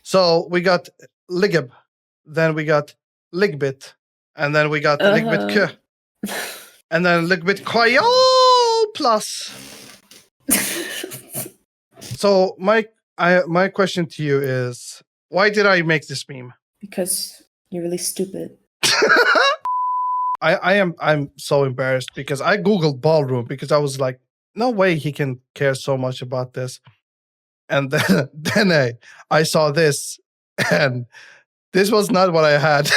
So we got Ligib, then we got Ligbit, and then we got Ligbit K, and then Ligbit Koyo plus. So my question to you is, why did I make this meme? Because you're really stupid. I'm so embarrassed because I googled ballroom because I was like, no way he can care so much about this. And then I saw this, and this was not what I had.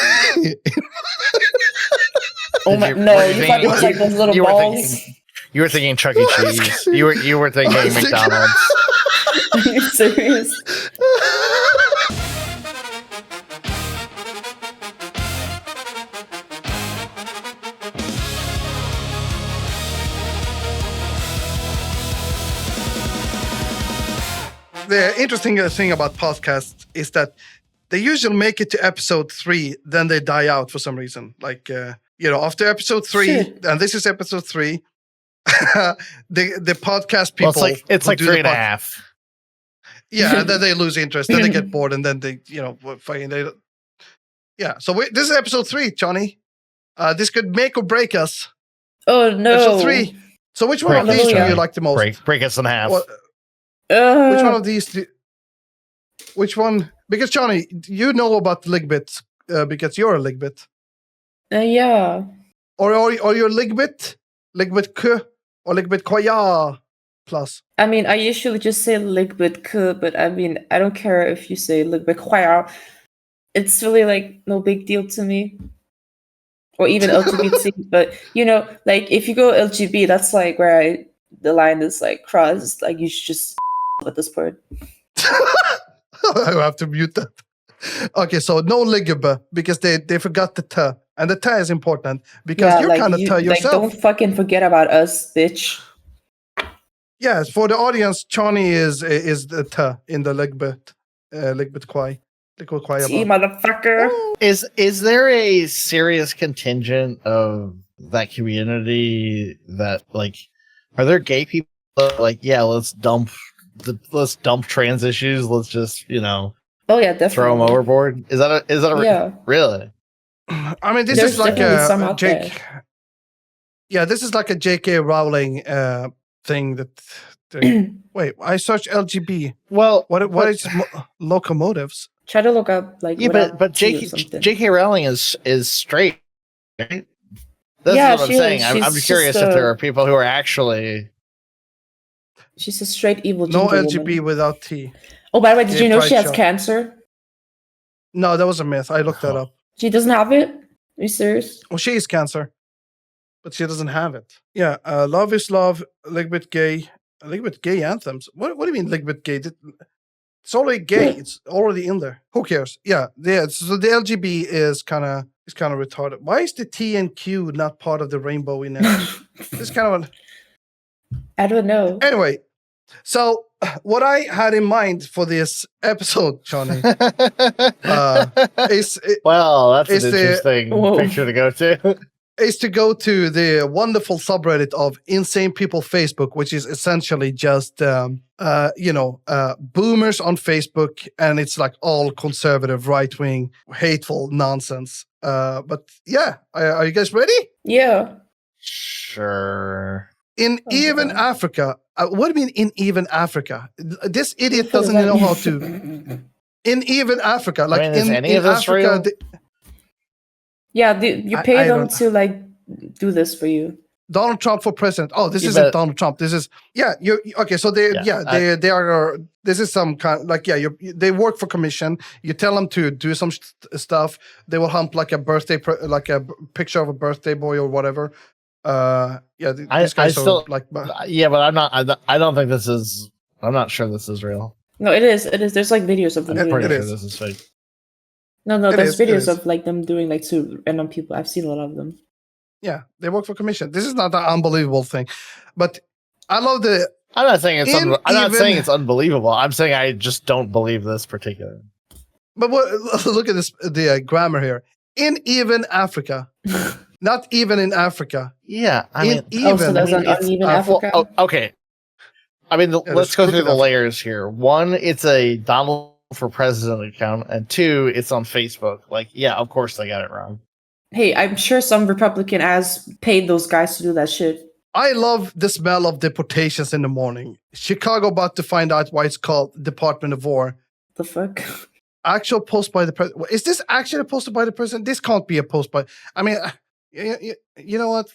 Oh my! No, you thought it was like those little balls. You were thinking Chuck E. Cheese. You were thinking McDonald's. Are you serious? The interesting thing about podcasts is that they usually make it to episode 3, then they die out for some reason. Like, after episode 3, and this is episode 3, the podcast people. Well, it's like 3.5. Yeah, and then they lose interest, then they get bored, and then they, yeah. So this is episode 3, Johnny. This could make or break us. Oh no! Episode 3. So which one of these do you like the most? Break us in half. Which one of these? Which one? Because Johnny, you know about Ligbit because you're a Ligbit. Yeah. Or you're Ligbit K, or Ligbit Koya plus. I mean, I usually just say Ligbit K, but I mean, I don't care if you say Ligbit Koya. It's really like no big deal to me. Or even LGBT, but like if you go LGB, that's like where the line is like crossed. Like you should just at this point. I have to mute that. Okay, so no Ligib because they forgot the T, and the T is important because you're kind of T yourself. Like, don't fucking forget about us, bitch. Yes, for the audience, Johnny is the T in the Ligbit Kwai. See, motherfucker. Is there a serious contingent of that community that like are there gay people that, like, yeah, let's dump trans issues, let's just oh yeah, definitely throw them overboard? Is that yeah, really? I mean, this is like a Jake. Yeah, this is like a J.K. Rowling thing that. Wait, I searched LGB. Well, what is locomotives? Try to look up like but J.K. Rowling is straight, right? That's what I'm saying. I'm curious if there are people who are actually. She's a straight evil. No LGB woman. Without T. Oh, by the way, did you know she has cancer? No, that was a myth. I looked that up. She doesn't have it? Are you serious? Well, she is cancer, but she doesn't have it. Yeah, love is love. Ligbit gay anthems. What do you mean Ligbit gay? It's already gay. It's already in there. Who cares? Yeah. So the LGB is kind of retarded. Why is the T and Q not part of the rainbow in there? It's kind of I don't know. Anyway, so what I had in mind for this episode, Johnny, that's an interesting picture to go to. Is to go to the wonderful subreddit of Insane People Facebook, which is essentially just boomers on Facebook, and it's like all conservative, right wing, hateful nonsense. But yeah, are you guys ready? Yeah. Sure. In even Africa, what do you mean in even Africa? This idiot doesn't know how to. In even Africa, like is any of this Africa. Yeah, you pay them to like do this for you. Donald Trump for president. Oh, this isn't Donald Trump. This is you okay. So they are. This is some kind like they work for commission. You tell them to do some stuff. They will hump like a birthday, like a picture of a birthday boy or whatever. These guys are like. Yeah, but I'm not. I don't think this is. I'm not sure this is real. No, it is. It is. There's like videos of them. I'm pretty sure this is fake. No, there's videos of like them doing like to random people. I've seen a lot of them. Yeah, they work for commission. This is not an unbelievable thing, but I love the. I'm not saying it's. I'm not saying it's unbelievable. I'm saying I just don't believe this particular. But look at this. The grammar here. In even Africa, not even in Africa. Yeah, I mean, even. So there's an uneven Africa. Okay. I mean, let's go through the layers here. One, it's a Donald for president account, and 2, it's on Facebook. Like, yeah, of course they got it wrong. Hey, I'm sure some Republican ass paid those guys to do that shit. I love the smell of deportations in the morning. Chicago about to find out why it's called Department of War. The fuck? Actual post by the president. Is this actually posted by the president? This can't be a post by. I mean, you know what?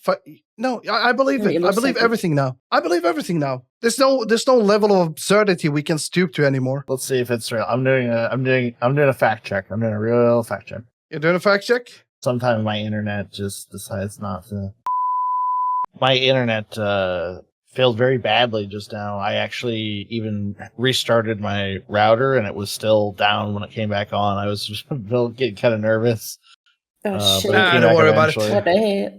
No, I believe Yeah, it. it I looks believe like it. everything now. I believe everything now. There's no level of absurdity we can stoop to anymore. Let's see if it's real. I'm doing a fact check. I'm doing a real fact check. You're doing a fact check? Sometimes my internet just decides not to. My internet failed very badly just now. I actually even restarted my router, and it was still down when it came back on. I was just getting kind of nervous. Oh shit! But it Ah, came don't back worry about it. eventually. What I hate.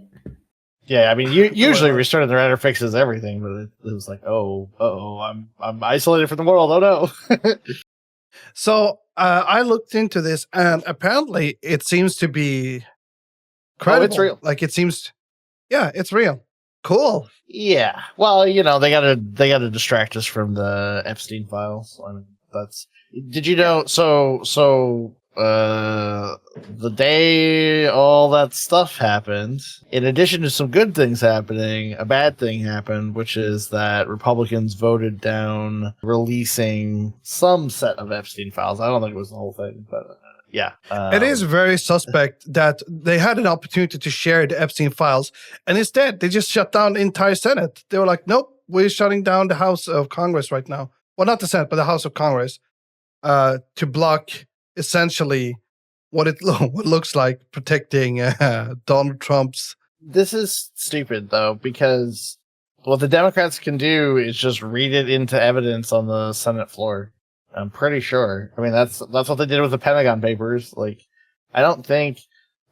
Yeah, I mean, usually about it. restarting the router fixes everything, but it was like, I'm isolated from the world. Oh no. So I looked into this, and apparently it seems to be credible. real. Like it seems, yeah, it's real. Cool. Yeah. Well, you know, they gotta distract us from the Epstein files. I mean, that's. Did you know? So the day all that stuff happened, in addition to some good things happening, a bad thing happened, which is that Republicans voted down releasing some set of Epstein files. I don't think it was the whole thing, but yeah. It is very suspect that they had an opportunity to share the Epstein files, and instead they just shut down the entire Senate. They were like, "Nope, we're shutting down the House of Congress right now. Well, not the Senate, but the House of Congress, to block essentially what it what looks like protecting Donald Trump's." This is stupid though, because what the Democrats can do is just read it into evidence on the Senate floor. I'm pretty sure. I mean, that's what they did with the Pentagon Papers. Like, I don't think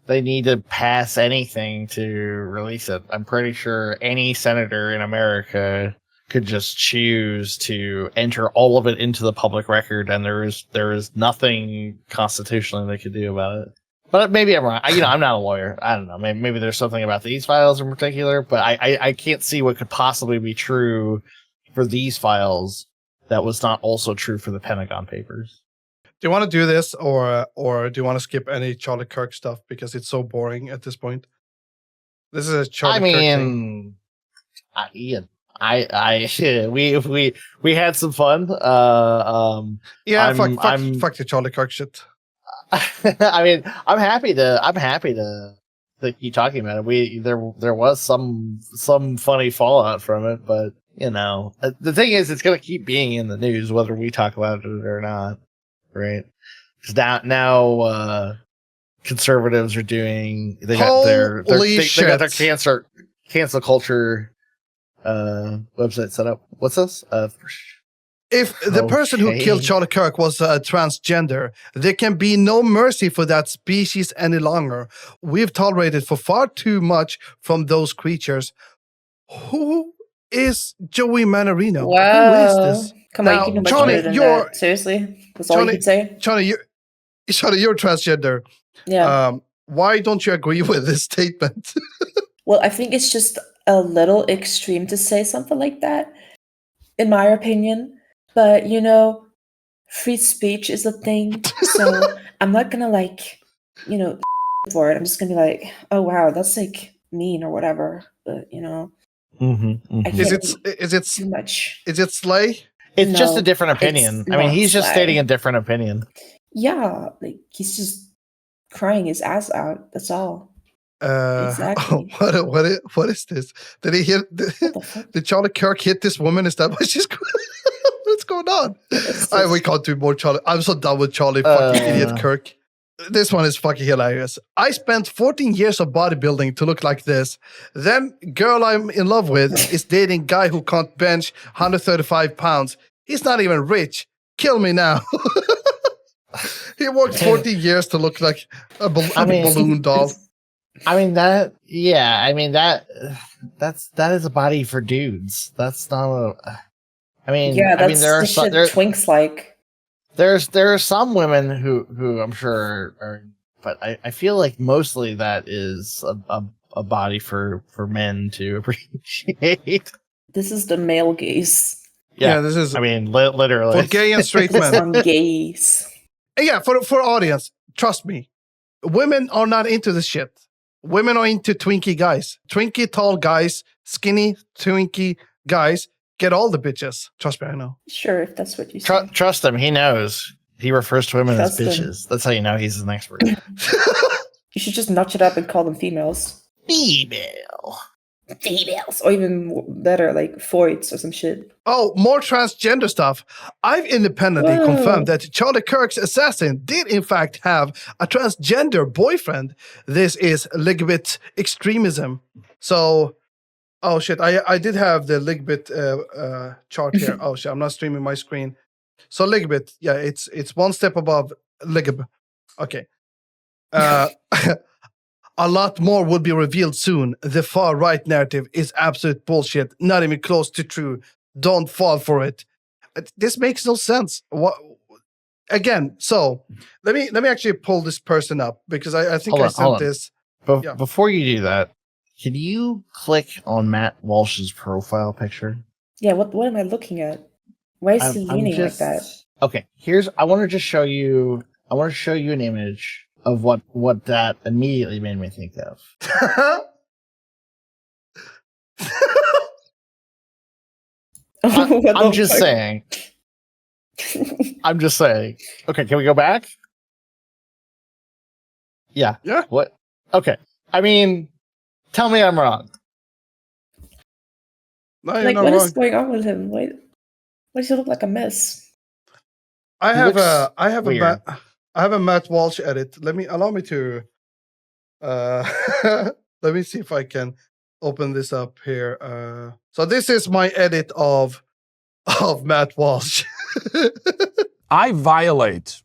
they need to pass anything to release it. I'm pretty sure any senator in America could just choose to enter all of it into the public record, and there is nothing constitutionally they could do about it. But maybe I'm wrong. I'm not a lawyer. I don't know. Maybe there's something about these files in particular, but I can't see what could possibly be true for these files that was not also true for the Pentagon Papers. Do you want to do this, or do you want to skip any Charlie Kirk stuff because it's so boring at this point? This is a Charlie Kirk thing. Ian, we had some fun. Yeah, I'm- fuck the Charlie Kirk shit. I mean, I'm happy to keep talking about it. There was some funny fallout from it, but you know, the thing is, it's gonna keep being in the news whether we talk about it or not, right? Because now conservatives are doing they got their cancel culture website set up. What's this? If the person who killed Okay. Charlie Kirk was transgender, there can be no mercy for that species any longer. We've tolerated for far too much from those creatures. Who is Joey Manorino? Wow. Who is this? Come on, Now, you can do much Johnny, better than you're- that. Seriously? That's all you Johnny- can say? Johnny, you're transgender. Yeah. Why don't you agree with this statement? Well, I think it's just a little extreme to say something like that, in my opinion. But, you know, free speech is a thing. So I'm not going to, for it. I'm just going to be like, oh, wow, that's mean or whatever. But, I Is can't it too much. is it slay? It's just No, a different opinion. it's I mean, not he's just sly. stating a different opinion. Yeah, he's just crying his ass out. That's all. Exactly. What is this? Did he hit? What the fuck? Did Charlie Kirk hit this woman? Is that what she's? What's going on? It's We just- can't do more Charlie. I'm so done with Charlie fucking idiot Uh. Kirk. This one is fucking hilarious. I spent 14 years of bodybuilding to look like this. Then girl I'm in love with is dating guy who can't bench 135 pounds. He's not even rich. Kill me now. He worked 14 years to look like a balloon doll. I mean that is a body for dudes. That's not a. I mean, Yeah, that's I mean, there are the some, shit Twinks like. there are some women who I'm sure are, but I feel like mostly that is a body for men to appreciate. This is the male gaze. Yeah, this is I mean, literally. for gay and straight This men. on gays. Yeah, for audience, trust me, women are not into this shit. Women are into Twinkie guys, Twinkie tall guys, skinny Twinkie guys. Get all the bitches. Trust me, I know. Sure, if that's what you say. Trust him. He knows. He refers to women as Trust him. bitches. That's how you know he's an expert. You should just notch it up and call them females. Female. Females. Or even better, like foids or some shit. Oh, more transgender stuff. I've independently Whoa. confirmed that Charlie Kirk's assassin did in fact have a transgender boyfriend. This is Ligbit extremism. So, oh shit, I did have the Ligbit chart here. Oh shit, I'm not streaming my screen. So Ligbit, yeah, it's one step above Ligb. Okay. A lot more will be revealed soon. The far right narrative is absolute bullshit, not even close to true. Don't fall for it. This makes no sense. What? Again, so let me actually pull this person up because I think I sent this. Yeah. Before you do that, can you click on Matt Walsh's profile picture? Yeah, what am I looking at? Why is he leaning like that? Okay, I want to just show you. I want to show you an image of what that immediately made me think of. I'm just saying. I'm just saying. Okay, can we go back? Yeah. Yeah. What? Okay. I mean, tell me I'm wrong. No, you're Like, not what wrong. is going on with him? Why does he look like a mess? I He have looks a Matt Walsh edit. Allow me to let me see if I can open this up here. So this is my edit of Matt Walsh. I violate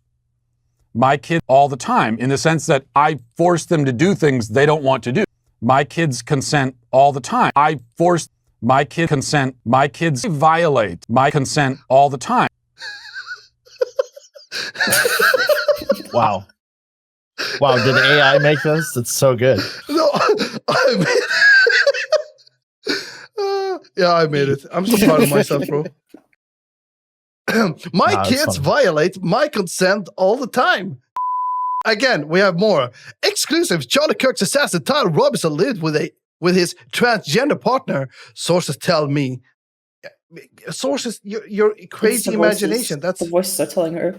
my kids all the time in the sense that I force them to do things they don't want to do. My kids consent all the time. I force my kids consent. My kids violate my consent all the time. Wow. Wow, did AI make this? It's so good. No, yeah, I made it. I'm so proud of myself, bro. My Nah, it's kids funny. violate my consent all the time. Again, we have more exclusive. Charlie Kirk's assassin Tyler Robinson lived with his transgender partner. Sources tell me. Sources, your It's crazy the voices. imagination. That's The voices are telling her.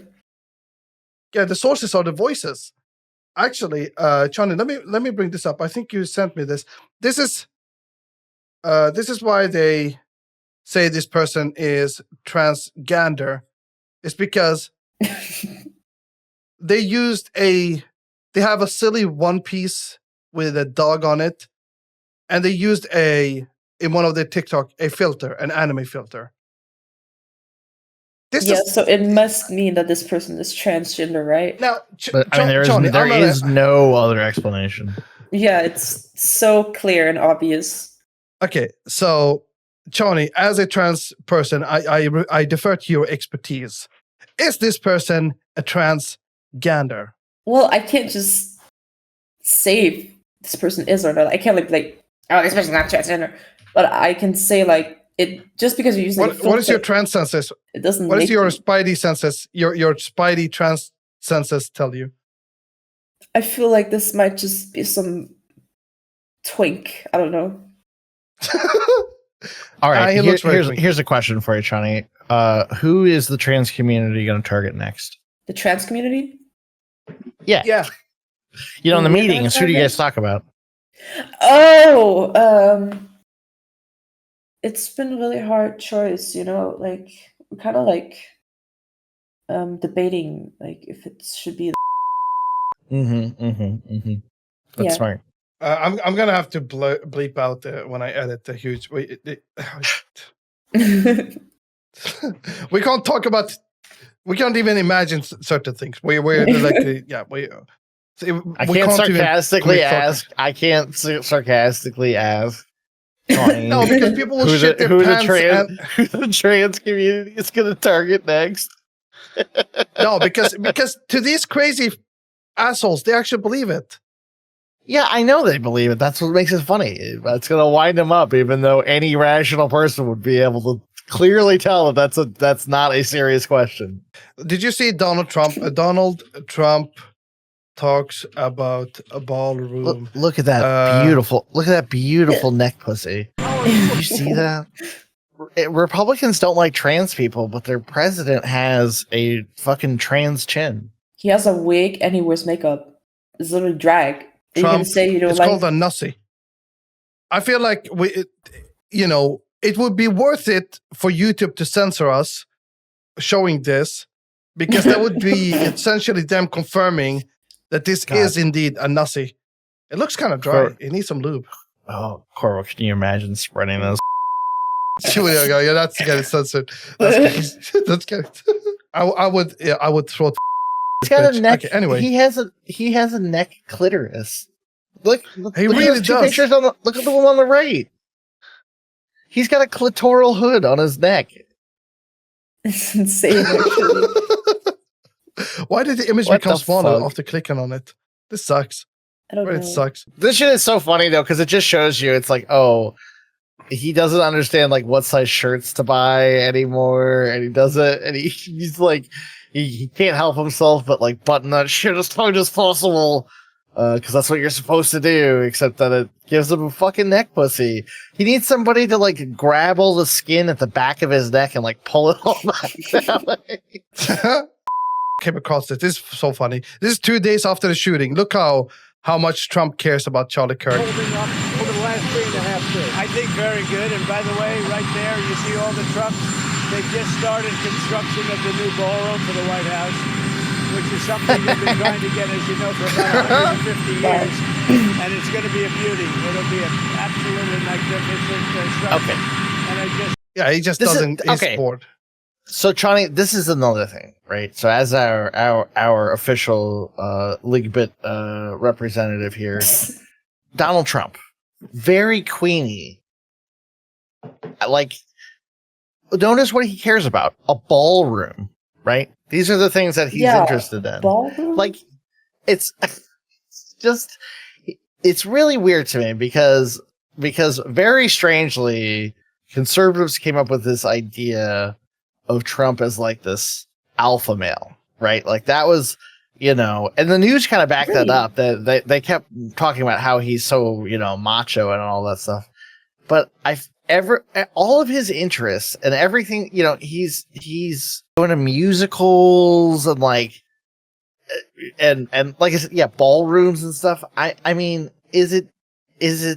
yeah. The sources are the voices. Actually, Johnny, let me bring this up. I think you sent me this. This is why they say this person is transgender. It's because they have a silly one piece with a dog on it, and they used in one of their TikTok a filter, an anime filter. This Yeah, is so it must mean that this person is transgender, right? now. But I mean, Johnny, there I'm gonna- is no other explanation. Yeah, it's so clear and obvious. Okay, so Johnny, as a trans person, I defer to your expertise. Is this person a transgender? Well, I can't just say if this person is or not. I can't like, oh, this person's not transgender. But I can say like it just because you're using What is your trans senses? it doesn't What is make your you- spidey senses? Your spidey trans senses tell you. I feel like this might just be some twink. I don't know. All right, he looks very clean. here's a question for you, Chani. Who is the trans community going to target next? The trans community? Yeah. You know, in the We're gonna meetings, who do you target? guys talk about? Oh, it's been really hard choice, you know, like we're kind of like debating like if it should be That's Yeah. smart. I'm gonna have to bleep out when I edit the huge. We can't talk about. We can't even imagine certain things. We're like yeah. I can't sarcastically commit talking. ask. I can't sarcastically ask. Chani, No, because people will who shit their who pants. who the trans community is going to target next? No, because to these crazy assholes, they actually believe it. Yeah, I know they believe it. That's what makes it funny. That's going to wind them up, even though any rational person would be able to clearly tell that that's not a serious question. Did you see Donald Trump? Donald Trump talks about a ballroom. Look at that beautiful neck pussy. Did you see that? Republicans don't like trans people, but their president has a fucking trans chin. He has a wig and he wears makeup. It's literally drag. You're gonna Trump, say you don't it's like called a nussie. I feel like it would be worth it for YouTube to censor us showing this, because that would be essentially them confirming that this God. is indeed a nussie. It looks kind of dry. It needs some lube. Oh, Corvo, can you imagine spreading this? Here we go. Yeah, that's getting censored. That's getting. I would throw. He's got a neck. Okay, anyway, he has a neck clitoris. Look He look really at those two does. pictures look at the one on the right. He's got a clitoral hood on his neck. it's insane actually. Why did the image What become the smaller fuck? after clicking on it? This sucks. I don't know. It sucks. This shit is so funny though, because it just shows you it's like, oh, he doesn't understand like what size shirts to buy anymore, and he doesn't, and he's like, he can't help himself but like button that shit as tight as possible, because that's what you're supposed to do. Except that it gives him a fucking neck pussy. He needs somebody to like grab all the skin at the back of his neck and like pull it all back down. Came across this. This is so funny. This is 2 days after the shooting. Look how much Trump cares about Charlie Kirk. Holding up over the last 3.5 days. I think very good. And by the way, right there, you see all the trucks. They've just started construction of the new ballroom for the White House, which is something we've been trying to get, as you know, for about 150 years. And it's going to be a beauty. It'll be an absolutely magnificent structure. Okay. And I just Yeah, he just This is- doesn't. He's okay. bored. So, Chani, this is another thing, right? So, as our official Ligbit representative here, Donald Trump, very Queenie. Like, notice what he cares about: a ballroom, right? These are the things that he's interested in. Ballroom? Like, it's just, it's really weird to me because very strangely, conservatives came up with this idea of Trump as like this alpha male, right? Like that was, and the news kind of backed that up. That they kept talking about how he's so, macho and all that stuff. But all of his interests and everything, he's going to musicals and like, and like I said, yeah, ballrooms and stuff. I mean, is it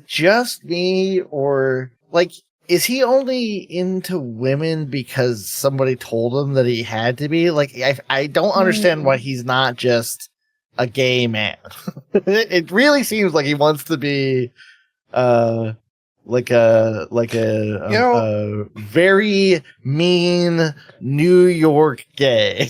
just me, or like, is he only into women because somebody told him that he had to be? Like, I don't understand why he's not just a gay man. It really seems like he wants to be, like a very mean New York gay.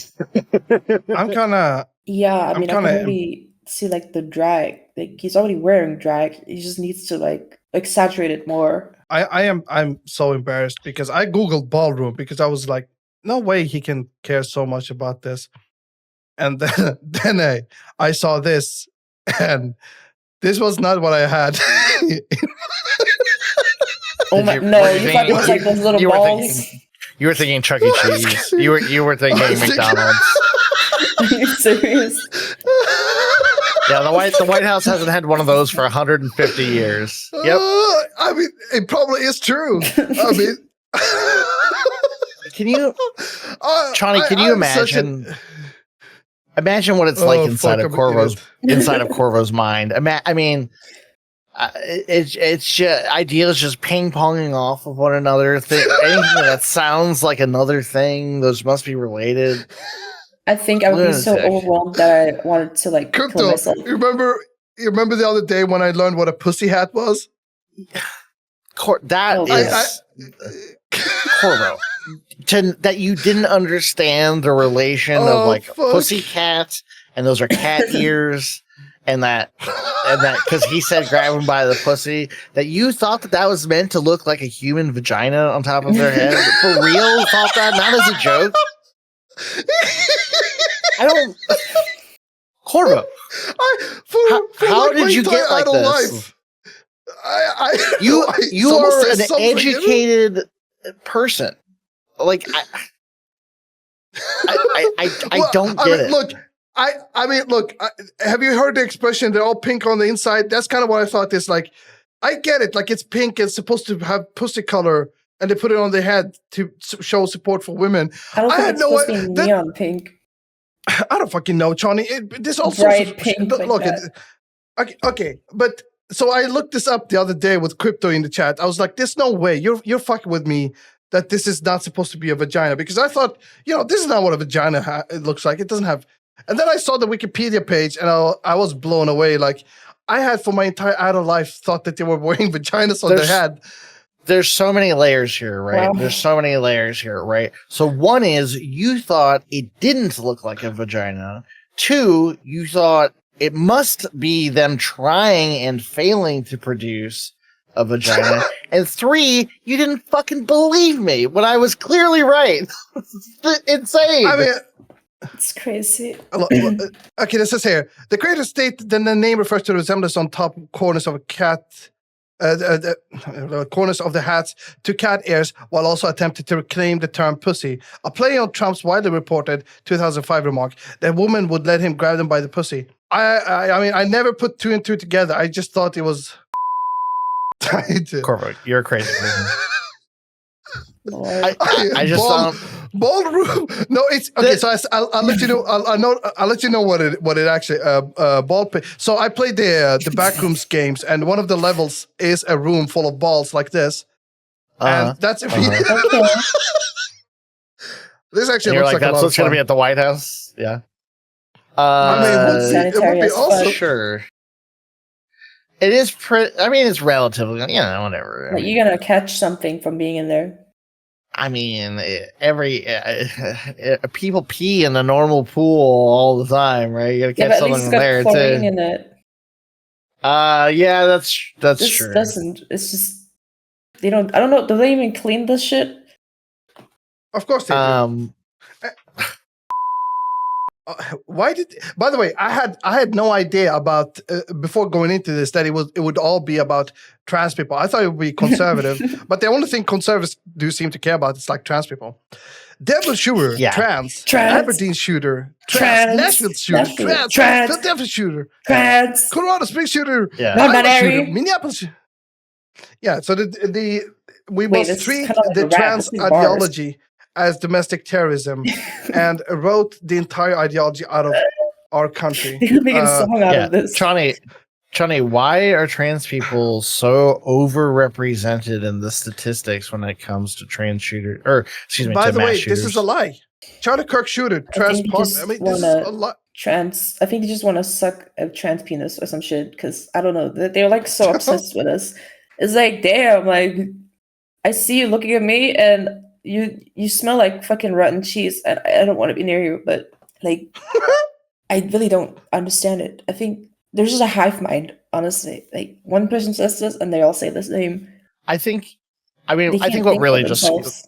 I'm kind of. Yeah, I I'm mean, I can kinda- already see like the drag. Like he's already wearing drag. He just needs to like exaggerate it more. I'm so embarrassed because I googled ballroom because I was like, no way he can care so much about this. And then I saw this, and this was not what I had. Oh my! No, you thought it was like those little balls. You were thinking Chuck E. Cheese. You were thinking I was thinking- McDonald's. Are you serious? Yeah, the White House hasn't had one of those for 150 years. Yep. I mean, it probably is true. I mean, Can you, Chani? Can you imagine? Imagine what it's like inside of Corvo's mind. I mean, it's just ideas just ping ponging off of one another. Anything that sounds like another thing, those must be related. I think I would be so Lunatic. overwhelmed that I wanted to like kill Crypto, myself. you remember the other day when I learned what a pussy hat was? That Oh, is Corvo. That you didn't understand the relation Oh, of like fuck. pussy cat, and those are cat ears, and that because he said grab him by the pussy, that you thought that was meant to look like a human vagina on top of their head. For real, thought that, not as a joke. I don't. Corvo, how did you get like this? I you someone are says an something, educated person. like I Well, don't I get mean, it. Look, I mean, look. Have you heard the expression? They're all pink on the inside. That's kind of what I thought. This like, I get it. Like it's pink. It's supposed to have pussy color, and they put it on their head to show support for women. I don't I think had it's no supposed to be that- neon pink. I don't fucking know, Johnny. This all sorts Bright of pink like look. that. Okay, but so I looked this up the other day with Crypto in the chat. I was like, "There's no way you're fucking with me that this is not supposed to be a vagina," because I thought, this is not what a vagina it looks like. It doesn't have. And then I saw the Wikipedia page, and I was blown away. Like I had for my entire adult life thought that they were wearing vaginas on their head. There's so many layers here, right? Wow. There's so many layers here, right? So one is you thought it didn't look like a vagina. Two, you thought it must be them trying and failing to produce a vagina. And three, you didn't fucking believe me when I was clearly right. Insane. I mean. It's crazy. Okay, this says here. The creator state then the name refers to the resemblance on top corners of a cat, the corners of the hats to cat ears, while also attempting to reclaim the term pussy. A play on Trump's widely reported 2005 remark that woman would let him grab them by the pussy. I mean, I never put two and two together. I just thought it was. Corvo, you're crazy. Lord. I just ballroom. No, it's okay. So I'll let you know. I'll let you know what it actually ball pit. So I played the backrooms games, and one of the levels is a room full of balls like this, and that's Okay. This actually you're looks like a that's lot what's of going to fun. be at the White House. Yeah. I mean, it would sanitary be as awesome. fuck. Sure. It is pretty. I mean, it's relatively. Whatever. Like, you're gonna catch something from being in there. I mean, people pee in a normal pool all the time, right? You gotta Yeah, catch but at something least it's in got there chlorine too. in it. Yeah, that's This true. doesn't. It's just they don't. I don't know. Do they even clean this shit? Of course they do. Why did? By the way, I had no idea about before going into this that it would all be about trans people. I thought it would be conservative, but the only thing conservatives do seem to care about is like trans people. Devil shooter, Yeah. trans, Trans. Aberdeen shooter, trans, Nashville shooter, trans, trans, Philadelphia shooter, trans. Colorado Springs shooter, Yeah. Not Iowa binary. shooter, Minneapolis. Yeah, so we Wait, must this is treat kind of like the a rap. trans This is bars. ideology as domestic terrorism, and wrote the entire ideology out of our country. They're making a song out of this. Johnny, why are trans people so overrepresented in the statistics when it comes to trans shooter By to the mass way, shooters? this is a lie. Charlie Kirk shooter, trans think you part. just I mean, this is wanna- a lie. Trans. I think they just want to suck a trans penis or some shit. Because I don't know. They're like so obsessed with us. It's like, damn. Like, I see you looking at me, and you smell like fucking rotten cheese, and I don't want to be near you. But like, I really don't understand it. I think there's just a hive mind, honestly. Like, one person says this, and they all say the same. I think They I can't think what think really for just themselves.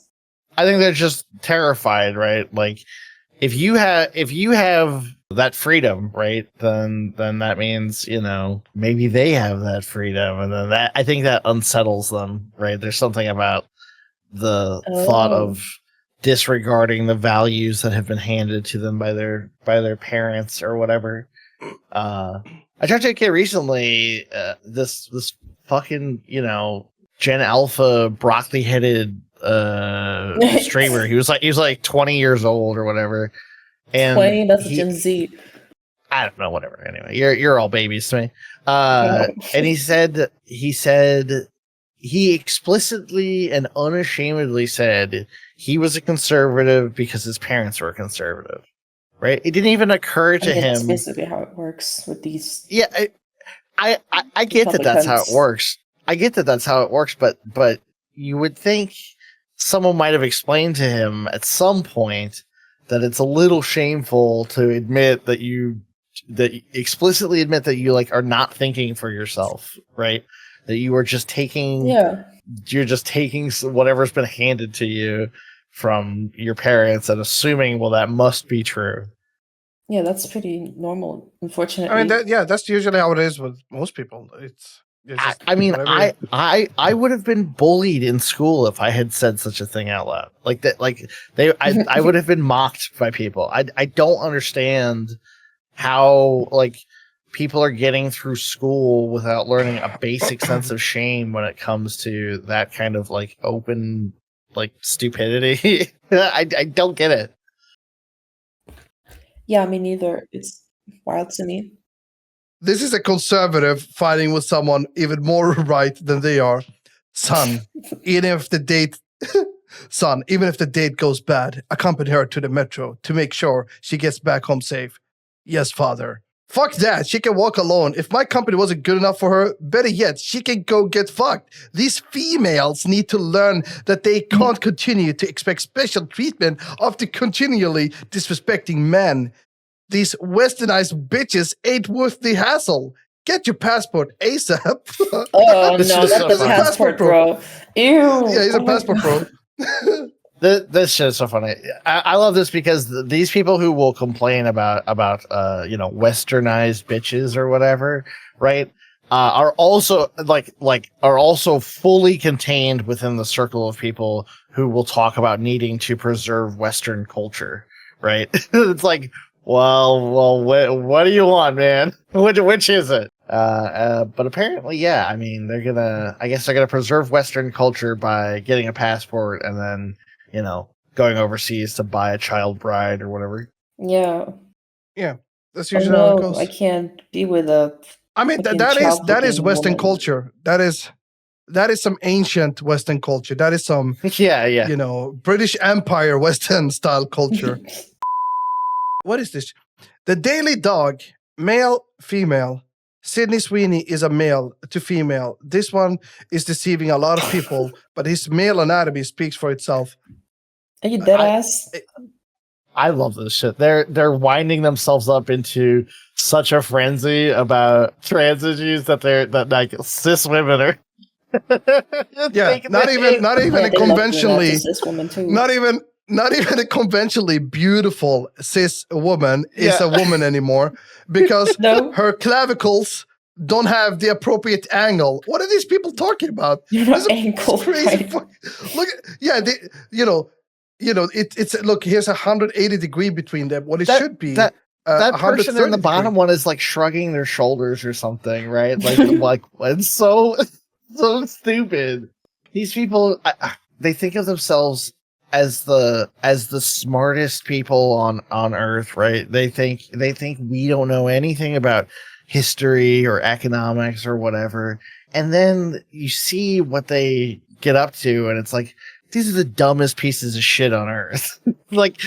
I think they're just terrified, right? Like if you have that freedom, right, then that means, maybe they have that freedom, and then that I think that unsettles them, right? There's something about the thought Oh. of disregarding the values that have been handed to them by their parents or whatever. I talked to a kid recently, this fucking, Gen Alpha broccoli headed streamer. He was like 20 years old or whatever. And 20, that's a Gen Z. I don't know, whatever. Anyway, you're all babies to me. Oh. And he said he explicitly and unashamedly said he was a conservative because his parents were conservative. Right? It didn't even occur to That's him. basically how it works with these. Yeah, I get that that's how it Republicans. works. I get that that's how it works, but you would think someone might have explained to him at some point that it's a little shameful to admit that you explicitly admit that you are not thinking for yourself, right? That you are just taking you're just taking whatever's been handed to you from your parents and assuming, well, that must be true. Yeah, that's pretty normal, unfortunately. I mean, that's usually how it is with most people. It's I, just I mean, whatever. I would have been bullied in school if I had said such a thing out loud. Like that, like I would have been mocked by people. I don't understand how like people are getting through school without learning a basic sense of shame when it comes to that kind of like open like stupidity. I don't get it. Yeah, me neither. It's wild to me. This is a conservative fighting with someone even more right than they are. Son, even if the date son, even if the date goes bad, accompany her to the metro to make sure she gets back home safe. Yes, father. Fuck that. She can walk alone. If my company wasn't good enough for her, better yet, she can go get fucked. These females need to learn that they can't continue to expect special treatment after continually disrespecting men. These westernized bitches ain't worth the hassle. Get your passport ASAP. Oh This no, is not so the funny. passport, bro. Ew. Yeah, he's Oh a my passport God. pro. This shit is so funny. I love this because these people who will complain about westernized bitches or whatever, right? Are also are also fully contained within the circle of people who will talk about needing to preserve Western culture, right? It's like, well, what do you want, man? Which is it? But apparently, yeah. I mean, I guess they're gonna preserve Western culture by getting a passport and then, going overseas to buy a child bride or whatever. Yeah. That's Oh usually how it no, goes. I can't be with a I mean, fucking that is child-looking Western woman. culture. That is some ancient Western culture. That is some, Yeah. British Empire Western style culture. What is this? The Daily Dog, male, female. Sydney Sweeney is a male to female. This one is deceiving a lot of people, but his male anatomy speaks for itself. Are you dead I- ass? I love this shit. They're winding themselves up into such a frenzy about trans issues that like cis women are. Yeah, taking not the even hit. not even Yeah, a they love doing that to conventionally cis women too. not even a conventionally beautiful cis woman is Yeah. a woman anymore because No. her clavicles don't have the appropriate angle. What are these people talking about? You're This not is ankle, crazy. right? Look, yeah, it's look. Here's 180 between them. What it That- should be. that- That person in 130 the bottom one is like shrugging their shoulders or something, right? Like it's so stupid. These people, they think of themselves as the smartest people on Earth, right? They think we don't know anything about history or economics or whatever, and then you see what they get up to, and it's like, these are the dumbest pieces of shit on Earth. like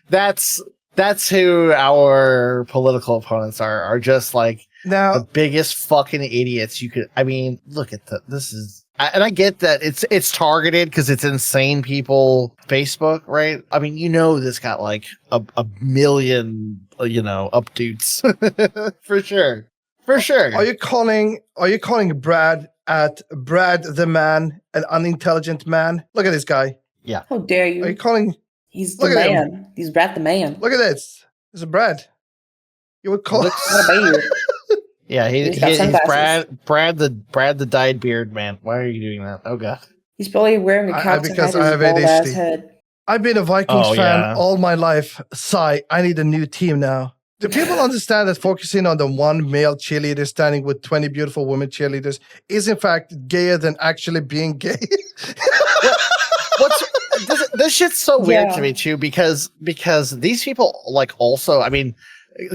that's who our political opponents are just like Now, the biggest fucking idiots you could. I mean, look at this is, and I get that it's targeted because it's insane people Facebook, right? I mean, this got like a million, updates for sure. are you calling Brad the man an unintelligent man? Look at this guy. How dare Are you you? calling? He's the Look at him. man. He's Brad the man. Look at this. This is Brad. You would call. Looks- What a beard. Yeah, He's got he's sunglasses. Brad the dyed beard man. Why are you doing that? Oh god. He's probably wearing a cap to because hide I his have bald ass ADHD. head. I've been a Vikings Oh, fan yeah. all my life. Sigh, I need a new team now. Do people understand that focusing on the one male cheerleader standing with 20 beautiful women cheerleaders is in fact gayer than actually being gay? This shit's so weird Yeah. to me too because these people like also, I mean,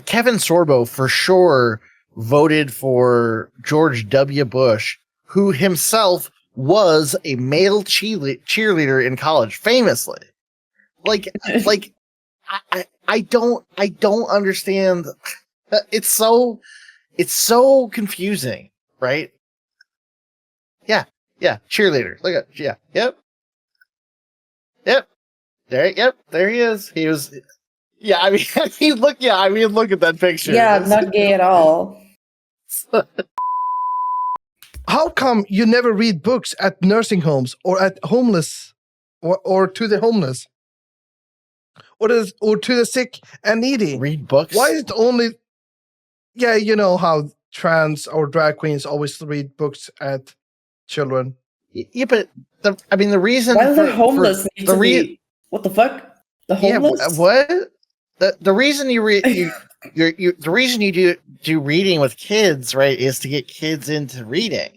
Kevin Sorbo for sure voted for George W. Bush, who himself was a male cheerleader in college, famously. Like I don't understand. It's so confusing, right? Yeah, cheerleader. Look at yep. There he is. He was. Yeah, I mean, look at that picture. Yeah, It's- not gay at all. How come you never read books at nursing homes or at homeless or to the homeless? Or to the sick and needy? Read books. Why is it only? Yeah, you know how trans or drag queens always read books at children. Yeah, but the reason Why do for, the homeless need the to re- be? What the fuck? The yeah, homeless? what the reason you read the reason you do reading with kids, right, is to get kids into reading,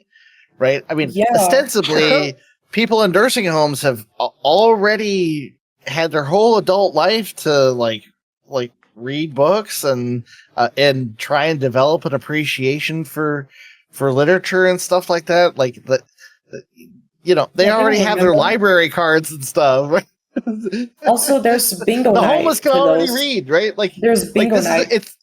right? I mean, Yeah. ostensibly, people in nursing homes have already had their whole adult life to like read books and try and develop an appreciation for literature and stuff like that. Like they Yeah, already have their remember. library cards and stuff. Also, there's bingo The night. homeless can for already those. read, right? Like There's bingo night. it's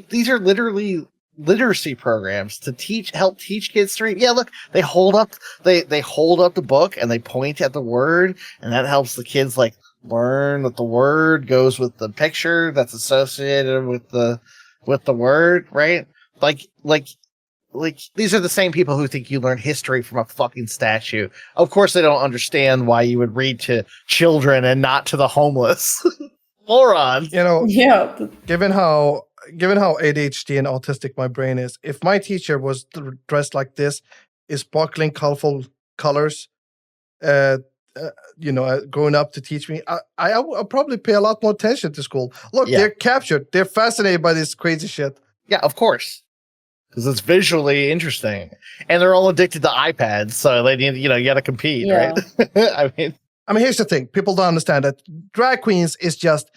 these are literally literacy programs to help teach kids to read. Yeah, look, they hold up the book and they point at the word, and that helps the kids like learn that the word goes with the picture that's associated with the word, right? Like these are the same people who think you learn history from a fucking statue. Of course they don't understand why you would read to children and not to the homeless. Moron. You know, Yeah. given how ADHD and autistic my brain is, if my teacher was dressed like this, is sparkling, colorful colors, growing up to teach me, I'll probably pay a lot more attention to school. Look, Yeah. they're captured. They're fascinated by this crazy shit. Yeah, of course. Because it's visually interesting. And they're all addicted to iPads, so they need, you got to compete, Yeah. right? I mean, Here's the thing. People don't understand that drag queens is just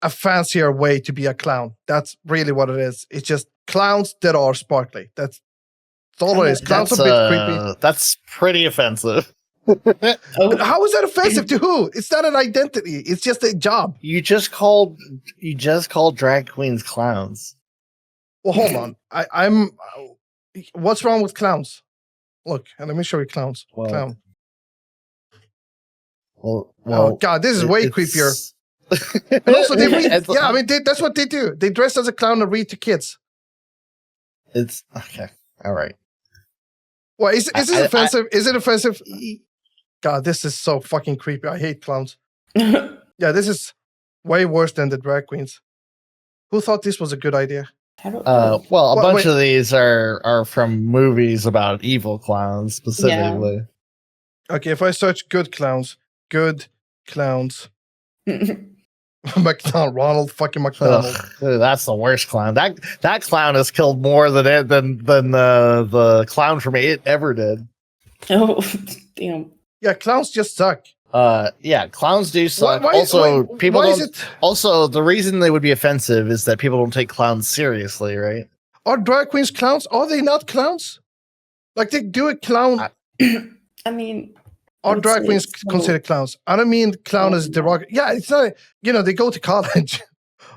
a fancier way to be a clown. That's really what it is. It's just clowns that are sparkly. That's all it is. Clowns that's, are a bit creepy. that's pretty offensive. Oh, But how is that offensive to who? It's not an identity. It's just a job. You just called drag queens clowns. Well, hold on. I'm. What's wrong with clowns? Look, and let me show you clowns. Well, Clown. Well, Oh God, this is way creepier. And also, they read. That's what they do. They dress as a clown and read to kids. It's okay. All right. Well, is this I- offensive? Is it offensive? God, this is so fucking creepy. I hate clowns. Yeah, this is way worse than the drag queens. Who thought this was a good idea? I don't know. Well, a Well, bunch wait. of these are from movies about evil clowns specifically. Okay, if I search good clowns, McDonald, fucking McDonald. Ugh, that's the worst clown. That clown has killed more than the clown from It ever did. Oh, damn. Yeah, clowns just suck. Yeah, clowns do suck. Why People is don't. it? Also, the reason they would be offensive is that people don't take clowns seriously, right? Are drag queens clowns? Are they not clowns? Like they do a clown. I mean, Are would drag say queens so. considered clowns? I don't mean clown as derogatory. Yeah, it's not. They go to college.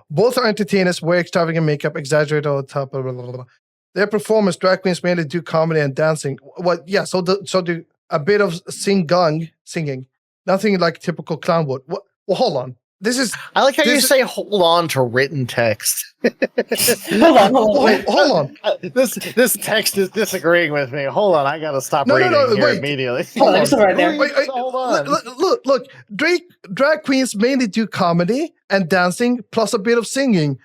Both are entertainers, wear extravagant makeup, exaggerate all the top. Blah, blah, blah, blah. Their performance, drag queens mainly do comedy and dancing. What? Yeah, so do a bit of singing. Nothing like typical clown would. Well, hold on. This is. I like how you This- say "hold on" to written text. Hold on. Hold on. This text is disagreeing with me. Hold on, I gotta stop No, reading here wait. immediately. Hold on, stop right there. Wait, Hold on. Look. Drag queens mainly do comedy and dancing, plus a bit of singing.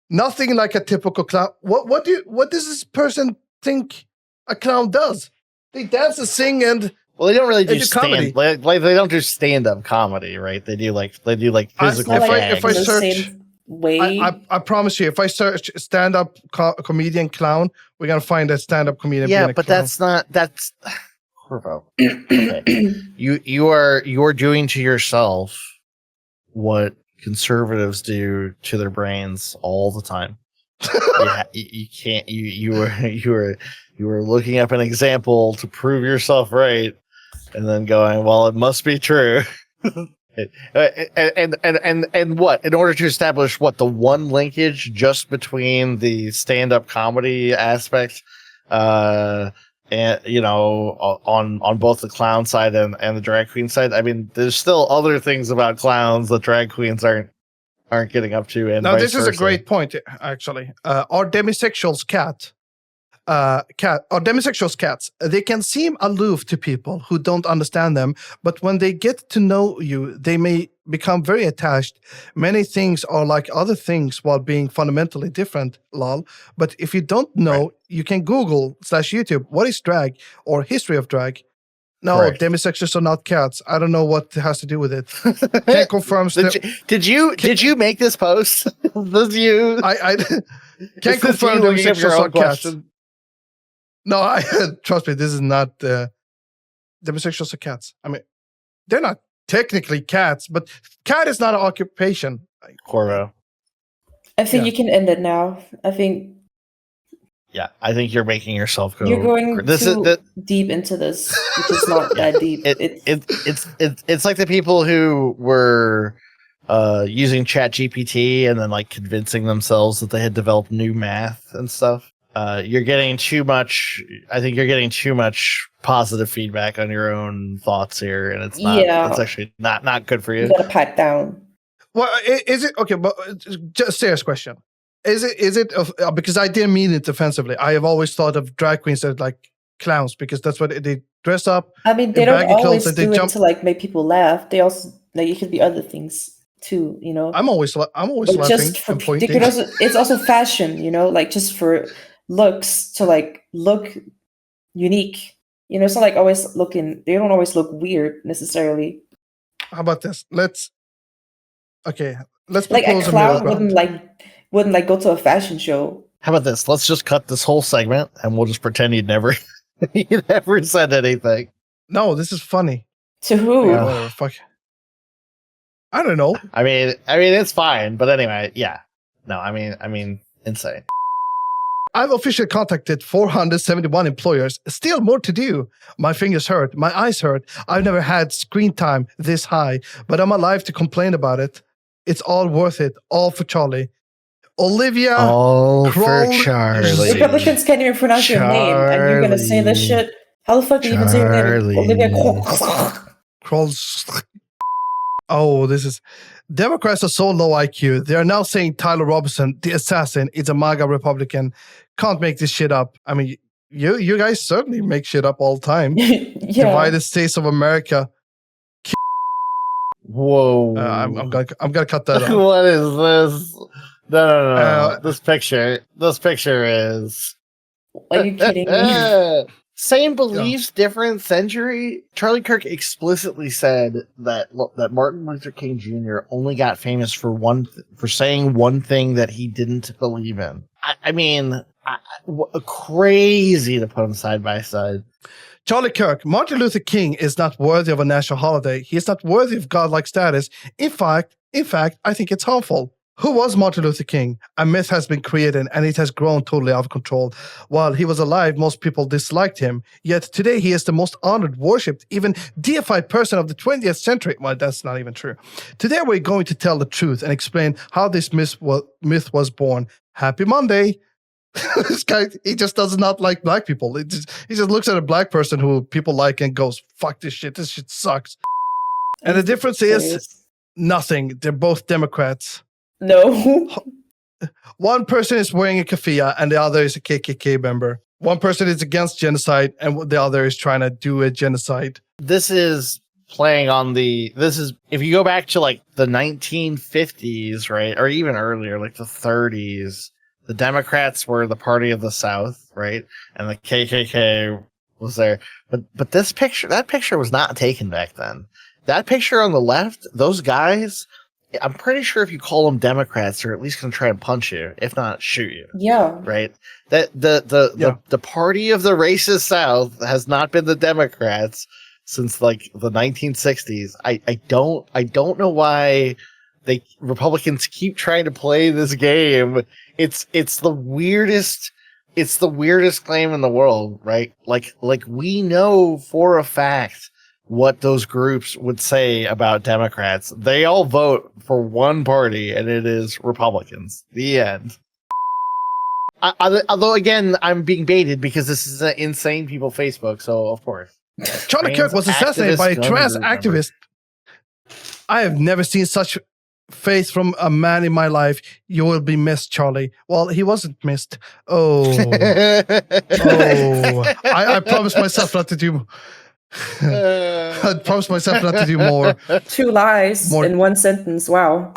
Nothing like a typical clown. What does this person think a clown does? They dance and sing and. Well, they don't really do They do comedy. like they don't do stand-up comedy, right? They do like physical If I- gags. if I in the search- same way. I promise you, if I search stand-up comedian clown, we're gonna find a stand-up comedian. Yeah, being a but clown. that's Corvo. Okay. You're doing to yourself what conservatives do to their brains all the time. You can't. You were looking up an example to prove yourself right, and then going, well, it must be true. And what, in order to establish what the one linkage just between the stand-up comedy aspect, and on both the clown side and the drag queen side, I mean, there's still other things about clowns that drag queens aren't getting up to. And Now, vice this is a versa. great point, actually. Are demisexuals demisexuals cats? They can seem aloof to people who don't understand them, but when they get to know you, they may become very attached. Many things are like other things while being fundamentally different, lol. But if you don't know, you can Google /YouTube, what is drag or history of drag. No, Correct. demisexuals are not cats. I don't know what has to do with it. Can't confirm. Did you make this post? Did you? I can't Is this confirm you looking up your demisexuals own are cats. question? No, trust me, this is not demisexuals are cats. I mean, they're not technically cats, but cat is not an occupation. Corvo. I think Yeah. you can end it now. I think Yeah, I think you're making yourself go. you're going This too is deep into this, which is not that deep. it's like the people who were using ChatGPT and then like convincing themselves that they had developed new math and stuff. You're getting too much. I think you're getting too much positive feedback on your own thoughts here, and it's not. Yeah. It's actually not good for You you. gotta pipe down. Well, is it okay? But just a serious question: Is it because I didn't mean it offensively? I have always thought of drag queens as like clowns because that's what they dress up. I mean, they in don't baggy clothes always that they do jump- it to like make people laugh. They also like it could be other things too. You know, I'm always But laughing just for and they pointing. could also it's also fashion. You know, like just for looks to like look unique. You know, it's not like always looking. They don't always look weird necessarily. How about this? Let's Like propose a a middle clown ground. wouldn't like go to a fashion show. How about this? Let's just cut this whole segment, and we'll just pretend you'd never said anything. No, this is funny. To who? Yeah. Whatever, fuck. I don't know. I mean, it's fine, but anyway, yeah. No, I mean, insane. I've officially contacted 471 employers. Still more to do. My fingers hurt. My eyes hurt. I've never had screen time this high, but I'm alive to complain about it. It's all worth it. All for Charlie. Olivia. All Kroll- for Charlie. Republicans can't even pronounce your name, and you're gonna say this Charlie. shit. How the fuck do you even say your name? Charlie. Olivia. Crawls. Oh, this is. Democrats are so low IQ. They are now saying Tyler Robinson, the assassin, is a MAGA Republican. Can't make this shit up. I mean, you guys certainly make shit up all the time. Yeah. Divided States of America. Whoa! I'm gonna cut that out. What is this? No. Uh, This picture is. Are you kidding me? Same beliefs, different century. Charlie Kirk explicitly said that Martin Luther King Jr. only got famous for saying one thing that he didn't believe in. I mean, crazy to put them side by side. Charlie Kirk, Martin Luther King is not worthy of a national holiday. He is not worthy of godlike status. In fact, I think it's harmful. Who was Martin Luther King? A myth has been created and it has grown totally out of control. While he was alive, most people disliked him. Yet today he is the most honored, worshipped, even deified person of the 20th century. Well, that's not even true. Today we're going to tell the truth and explain how this myth was born. Happy Monday. This guy, he just does not like black people. He just looks at a black person who people like and goes, fuck this shit sucks. And the difference is Serious? nothing. They're both Democrats. No. One person is wearing a keffiyeh and the other is a KKK member. One person is against genocide and the other is trying to do a genocide. This is playing on if you go back to like the 1950s, right? Or even earlier, like the 30s, the Democrats were the party of the South, right? And the KKK was there. But that picture was not taken back then. That picture on the left, those guys, I'm pretty sure if you call them Democrats, they're at least going to try and punch you, if not shoot you. Yeah. Right? That the party of the racist South has not been the Democrats since like the 1960s. I don't know why Republicans keep trying to play this game. It's the weirdest claim in the world, right? Like we know for a fact what those groups would say about Democrats. They all vote for one party, and it is Republicans. The end. Although, again, I'm being baited because this is an insane people Facebook, so of course. Charlie Kirk was assassinated by a trans activist. I have never seen such faith from a man in my life. You will be missed, Charlie. Well, he wasn't missed. Oh. I promised myself not to do I promised myself not to do more. 2 lies More- in 1 sentence. Wow.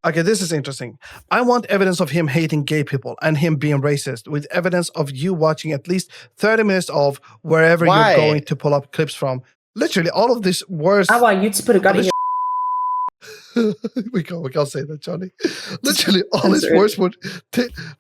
Okay, this is interesting. I want evidence of him hating gay people and him being racist, with evidence of you watching at least 30 minutes of wherever Why? you're going to pull up clips from. Literally, all of this worst. I want you to put a gun in your we can't say that, Johnny. Literally, all his Censored. words were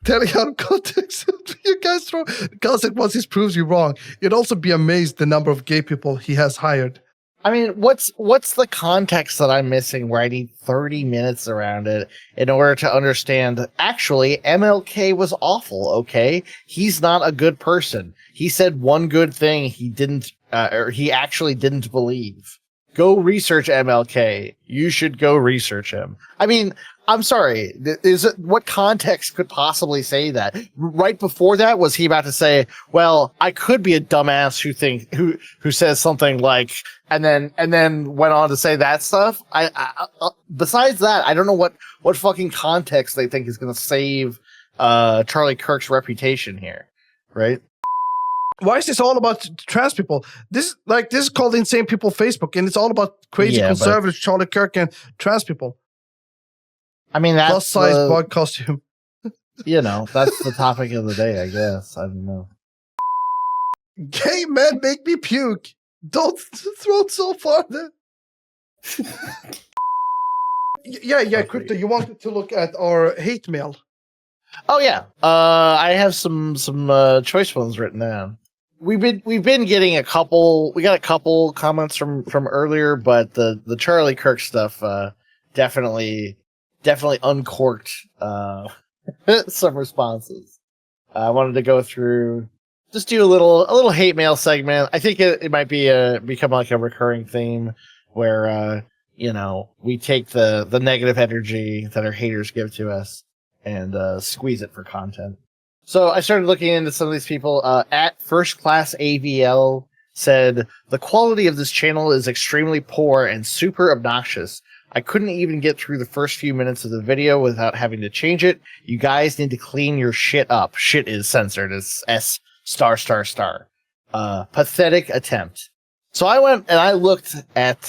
telling out of context. You guys throw. God said once this proves you wrong, you'd also be amazed the number of gay people he has hired. I mean, what's the context that I'm missing where I need 30 minutes around it in order to understand that actually MLK was awful, okay? He's not a good person. He said one good thing he didn't, or he actually didn't believe. Go research MLK. You should go research him. I mean, I'm sorry. What context could possibly say that? Right before that, was he about to say, "Well, I could be a dumbass who says something like," and then went on to say that stuff? Besides that, I don't know what fucking context they think is going to save Charlie Kirk's reputation here, right? Why is this all about trans people? This is called Insane People Facebook, and it's all about crazy Yeah, but- conservative Charlie Kirk and trans people. I mean, that's Plus size bug costume. that's the topic of the day, I guess. I don't know. Gay men make me puke. Don't throw it so far there. Yeah, Crypto, you wanted to look at our hate mail. Oh yeah, I have some choice ones written down. We've been getting a couple. We got a couple comments from earlier, but the Charlie Kirk stuff definitely uncorked some responses. I wanted to go through, just do a little hate mail segment. I think it might be become like a recurring theme where we take the negative energy that our haters give to us and squeeze it for content. So I started looking into some of these people. At First Class AVL said, "The quality of this channel is extremely poor and super obnoxious. I couldn't even get through the first few minutes of the video without having to change it. You guys need to clean your shit up." Shit is censored. It's S***. Pathetic attempt. So I went and I looked at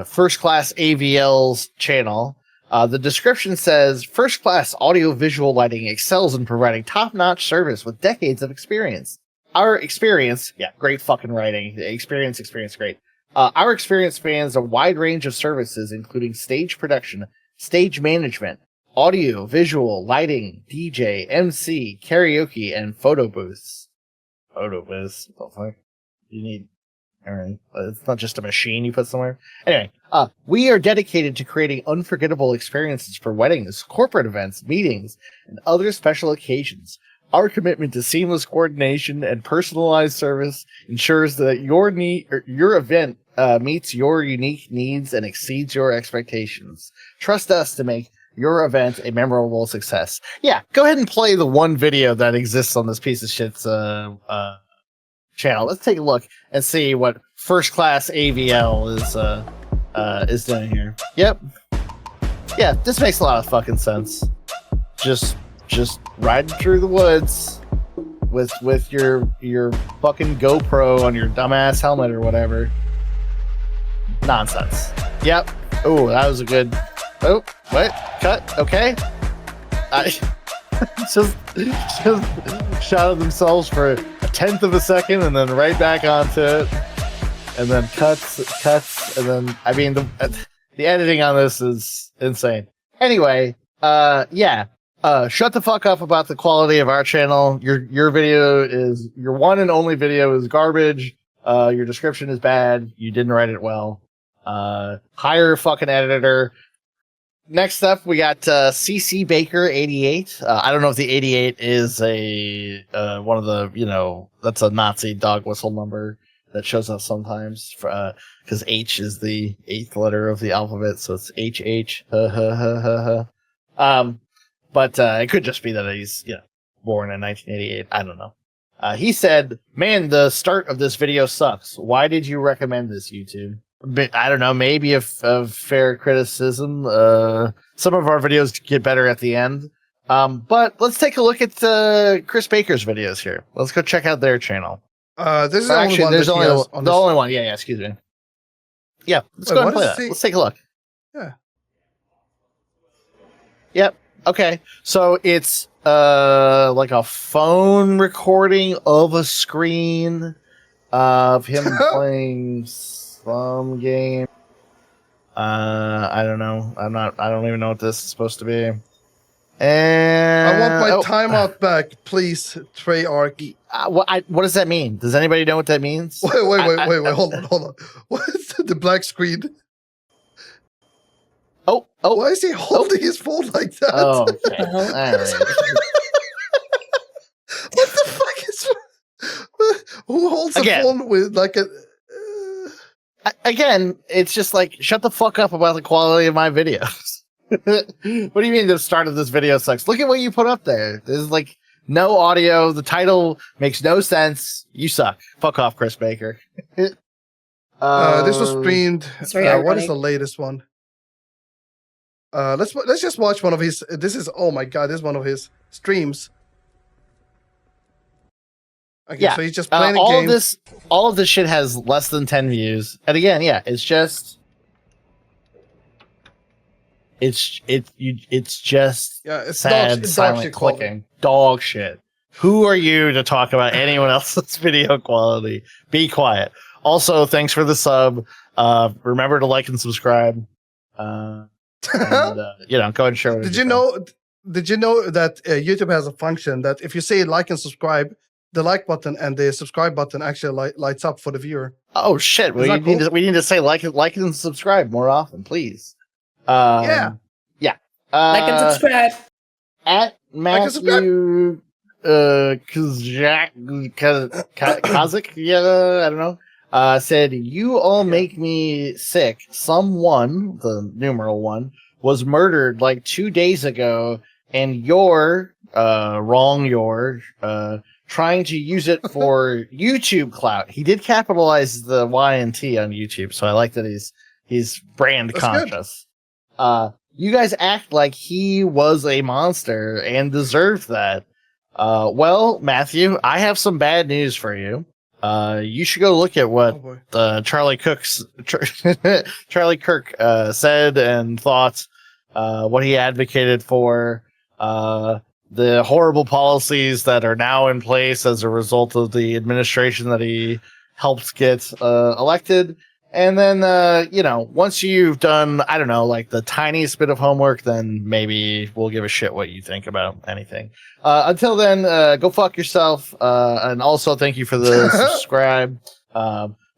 First Class AVL's channel. The description says, "First Class Audio Visual Lighting excels in providing top-notch service with decades of experience. Our experience," yeah, great fucking writing. Experience, great. "Our experience spans a wide range of services, including stage production, stage management, audio, visual, lighting, DJ, MC, karaoke, and photo booths." Photo booths? What the fuck? You need... Alright, it's not just a machine you put somewhere. Anyway, "We are dedicated to creating unforgettable experiences for weddings, corporate events, meetings, and other special occasions. Our commitment to seamless coordination and personalized service ensures that your event meets your unique needs and exceeds your expectations. Trust us to make your event a memorable success." Yeah, go ahead and play the one video that exists on this piece of shit's channel. Let's take a look and see what First Class AVL is doing here. Yep. Yeah, this makes a lot of fucking sense. Just riding through the woods with your fucking GoPro on your dumbass helmet or whatever. Nonsense. Yep. Oh, that was a good... Oh, what? Cut? Okay. Just shouted themselves for a 10th of a second and then right back onto it. And then cuts, and then, I mean, the editing on this is insane. Anyway, yeah. Shut the fuck up about the quality of our channel. Your video is, your one and only video is garbage. Your description is bad. You didn't write it well. Hire a fucking editor. Next up, we got CC Baker 88. I don't know if the 88 is a one of the, that's a Nazi dog whistle number that shows up sometimes, because H is the 8th letter of the alphabet, so it's HH. But it could just be that he's born in 1988. I don't know. He said, "Man, the start of this video sucks. Why did you recommend this, YouTube?" I don't know, maybe a fair criticism. Some of our videos get better at the end. But let's take a look at Chris Baker's videos here. Let's go check out their channel. This is the only Actually, one there's that he only has on the this. only one. Yeah, excuse me. Yeah, let's Wait, go ahead what and play does that. it say? Let's take a look. Yeah. Yep. Okay. So it's like a phone recording of a screen of him playing some game. I don't know. I don't even know what this is supposed to be. And I want my timeout back, please, Treyarch. What does that mean? Does anybody know what that means? Wait, hold on. What is the black screen? Oh, Why is he holding his phone like that? oh, okay. The hell? All right. What the fuck is? Who holds Again. a phone with like a? Again, it's just like shut the fuck up about the quality of my videos. What do you mean the start of this video sucks? Look at what you put up there. There's like no audio. The title makes no sense. You suck. Fuck off, Chris Baker. This was Um, streamed. It's very What is ironic. the latest one? Let's just watch one of his. This is oh my god, this is one of his streams. Okay, Yeah, so he's just playing a all game. of this shit has less than 10 views. And again, yeah, it's just just Yeah, it's sad dog silent shit quality. clicking. Dog shit. Who are you to talk about anyone else's video quality? Be quiet. Also, thanks for the sub. Remember to like and subscribe. And, go ahead and share. With Did your you friends. know? Did you know that YouTube has a function that if you say like and subscribe, the like button and the subscribe button actually lights up for the viewer. Oh shit! Isn't that cool? We need to say like and subscribe more often, please. Yeah. Like and subscribe. At Like and subscribe. Matthew Kazik, yeah, I don't know. Said you all make me sick. Someone, the numeral one, was murdered like 2 days ago, and you're trying to use it for YouTube clout. He did capitalize the Y and T on YouTube, so I like that he's brand That's good. conscious. You guys act like he was a monster and deserved that. Well, Matthew, I have some bad news for you. You should go look at what Oh boy. Charlie Kirk said and thought, what he advocated for, the horrible policies that are now in place as a result of the administration that he helped get elected. And then, once you've done, I don't know, like the tiniest bit of homework, then maybe we'll give a shit what you think about anything. Until then, go fuck yourself. And also thank you for the subscribe.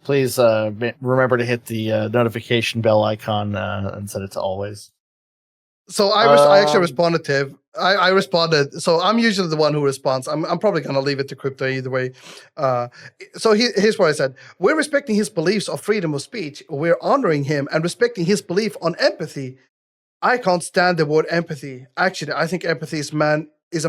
Please remember to hit the notification bell icon and set it to always. So I actually responded to him. I responded. So I'm usually the one who responds. I'm probably going to leave it to Crypto either way. So here's what I said. We're respecting his beliefs of freedom of speech. We're honoring him and respecting his belief on empathy. I can't stand the word empathy. Actually, I think empathy is a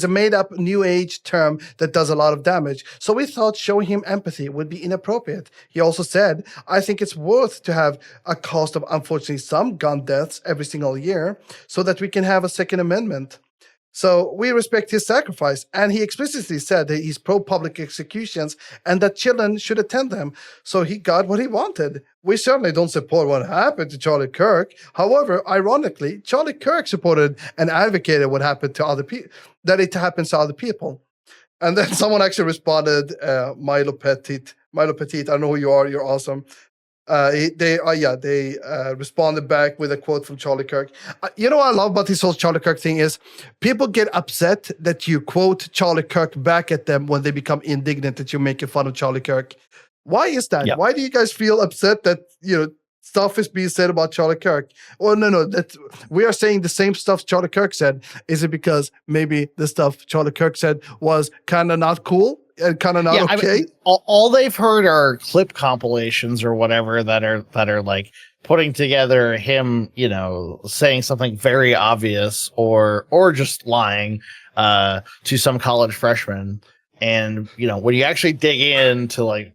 made-up new age term that does a lot of damage. So we thought showing him empathy would be inappropriate. He also said, I think it's worth to have a cost of, unfortunately, some gun deaths every single year so that we can have a Second Amendment. So we respect his sacrifice. And he explicitly said that he's pro-public executions and that children should attend them. So he got what he wanted. We certainly don't support what happened to Charlie Kirk. However, ironically, Charlie Kirk supported and advocated what happened to other people, that it happens to other people. And then someone actually responded, Milo Petit, I don't know who you are, you're awesome. They responded back with a quote from Charlie Kirk. You know what I love about this whole Charlie Kirk thing is people get upset that you quote Charlie Kirk back at them when they become indignant that you're making fun of Charlie Kirk. Why is that? Yep. Why do you guys feel upset that stuff is being said about Charlie Kirk? Well, no, that we are saying the same stuff Charlie Kirk said. Is it because maybe the stuff Charlie Kirk said was kind of not cool? And kind of not okay. I mean, all they've heard are clip compilations or whatever that are like putting together him, saying something very obvious or just lying to some college freshman. And when you actually dig into like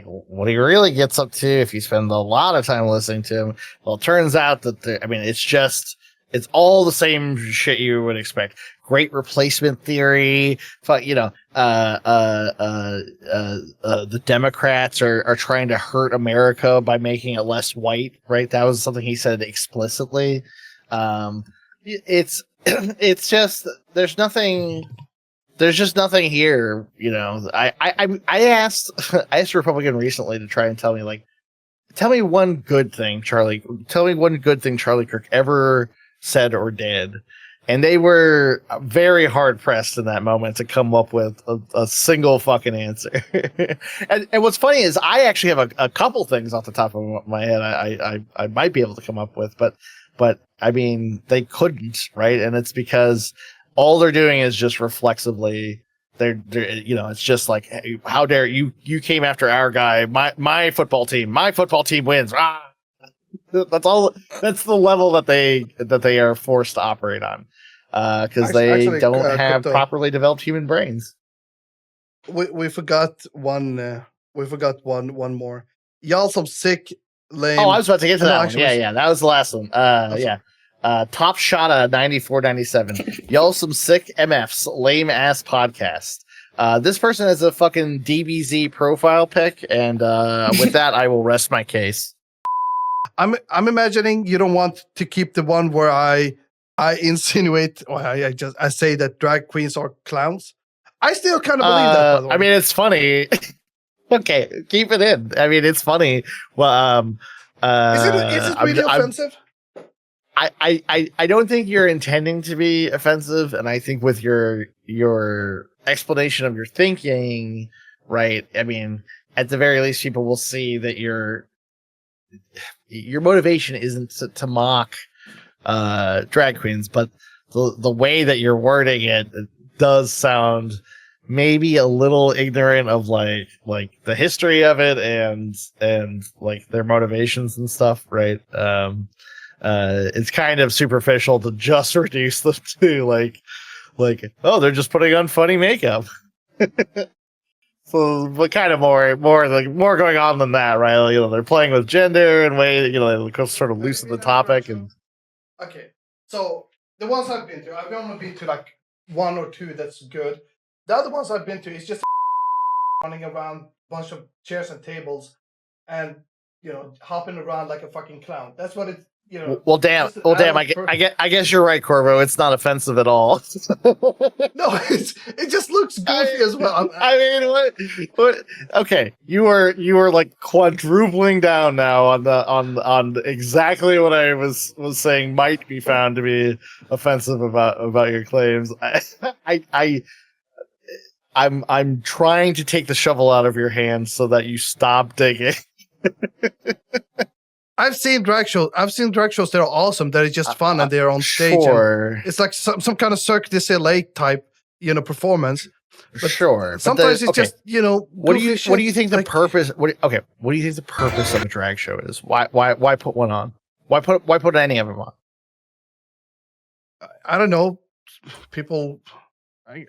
what he really gets up to, if you spend a lot of time listening to him, well, it turns out that it's just It's all the same shit you would expect. Great replacement theory. The Democrats are trying to hurt America by making it less white, right? That was something he said explicitly. It's just there's just nothing here. I asked a Republican recently to try and tell me one good thing Charlie Kirk ever said or did, and they were very hard pressed in that moment to come up with a single fucking answer. and what's funny is I actually have a couple things off the top of my head I might be able to come up with, but I mean they couldn't, right? And it's because all they're doing is just reflexively they're it's just like, hey, how dare you came after our guy, my football team wins. That's all. That's the level that they are forced to operate on, because they don't have properly developed human brains. We forgot one. We forgot one more. Y'all some sick lame. Oh, I was about to get to that one. Actually, Yeah, that was the last one. Yeah. Top Shotta 9497. Y'all some sick MFs, lame ass podcast. This person has a fucking DBZ profile pic, and with that, I will rest my case. I'm imagining you don't want to keep the one where I insinuate or I say that drag queens are clowns. I still kind of believe that. By the way. I mean, it's funny. Okay, keep it in. I mean, it's funny. Well, is it really offensive? I don't think you're intending to be offensive, and I think with your explanation of your thinking, right? I mean, at the very least, people will see that your motivation isn't to mock drag queens, but the way that you're wording it does sound maybe a little ignorant of like the history of it and like their motivations and stuff, right? It's kind of superficial to just reduce them to like, oh, they're just putting on funny makeup. So, but kind of more going on than that, right? Like, they're playing with gender and way, they sort of loosen the topic. And okay, so the ones I've only been to like one or two that's good. The other ones I've been to is just running around a bunch of chairs and tables and hopping around like a fucking clown. That's what it's. Well, damn! I guess you're right, Corvo. It's not offensive at all. No, it just looks goofy as well. I mean, what? Okay, you are like quadrupling down now on exactly what I was saying might be found to be offensive about your claims. I'm trying to take the shovel out of your hand so that you stop digging. I've seen drag shows. That are awesome. That is just fun, and they're on stage. Sure. It's like some kind of Cirque du Soleil type, performance. But sure. Sometimes it's just What do you think the purpose? What do you think the purpose of a drag show is? Why put one on? Why put any of them on? I don't know. People.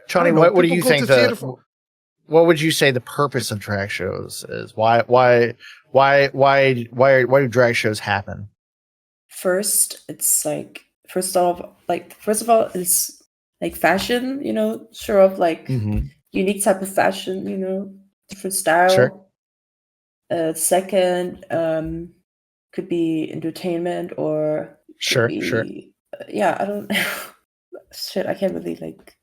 Johnny, what do you think? What would you say the purpose of drag shows is? Why do drag shows happen? First, it's like first of all, it's like fashion. Show off like unique type of fashion. Different style. Sure. Second, could be entertainment or sure. Yeah, I don't. Shit, I can't really like.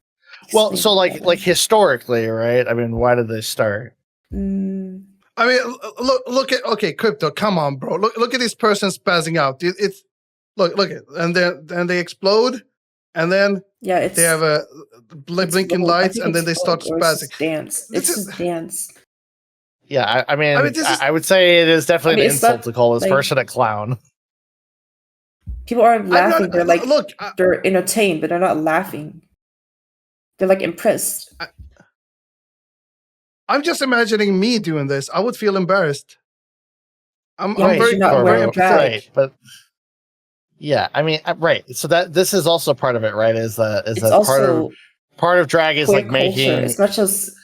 Well, so like historically, right? I mean, why did they start? I mean, look at Crypto. Come on, bro. Look at this person spazzing out. It's look at, and then they explode, and then they have a blinking lights, and then they start spazzing. Dance. It's just dance. Yeah, I mean I would say it is definitely an insult to call this person a clown. People aren't laughing. They're like, they're entertained, but they're not laughing. They're like impressed. I'm just imagining me doing this. I would feel embarrassed. I'm very empathetic. Right, but yeah, I mean, right. So that this is also part of it, right? Is that part of drag is like making as much as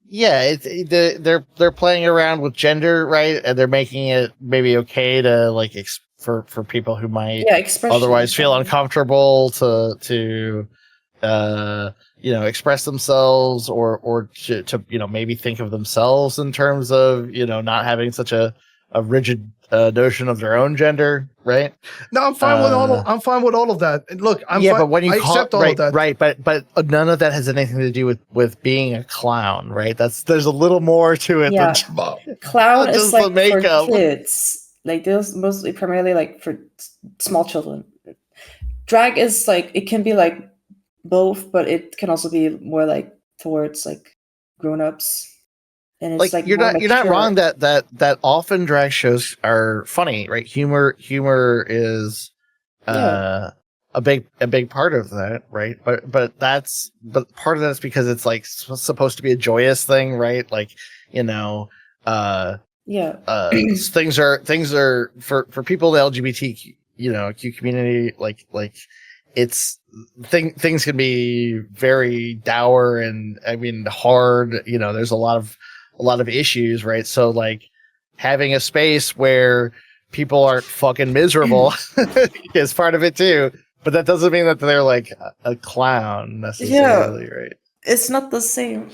Yeah, they're playing around with gender, right? And they're making it maybe okay to like for people who might Yeah, expression. otherwise feel uncomfortable to express themselves or to maybe think of themselves in terms of not having such a rigid notion of their own gender, right? No, I'm fine with I'm fine with all of that. And look, I'm fine. But when you I call accept all of that. right, but none of that has anything to do with being a clown, right? There's a little more to it Yeah. than Clown just is the like makeup. for kids. Like those mostly primarily like for small children. Drag is like it can be like both, but it can also be more like towards like grown-ups. And it's like you're more not mature. wrong that often drag shows are funny, right? Humor is a big part of that, right? But part of that's because it's like supposed to be a joyous thing, right? Like things are for people in the LGBTQ Q community, like it's things can be very dour and hard. There's a lot of issues, right? So like having a space where people aren't fucking miserable is part of it too. But that doesn't mean that they're like a clown necessarily, right? It's not the same.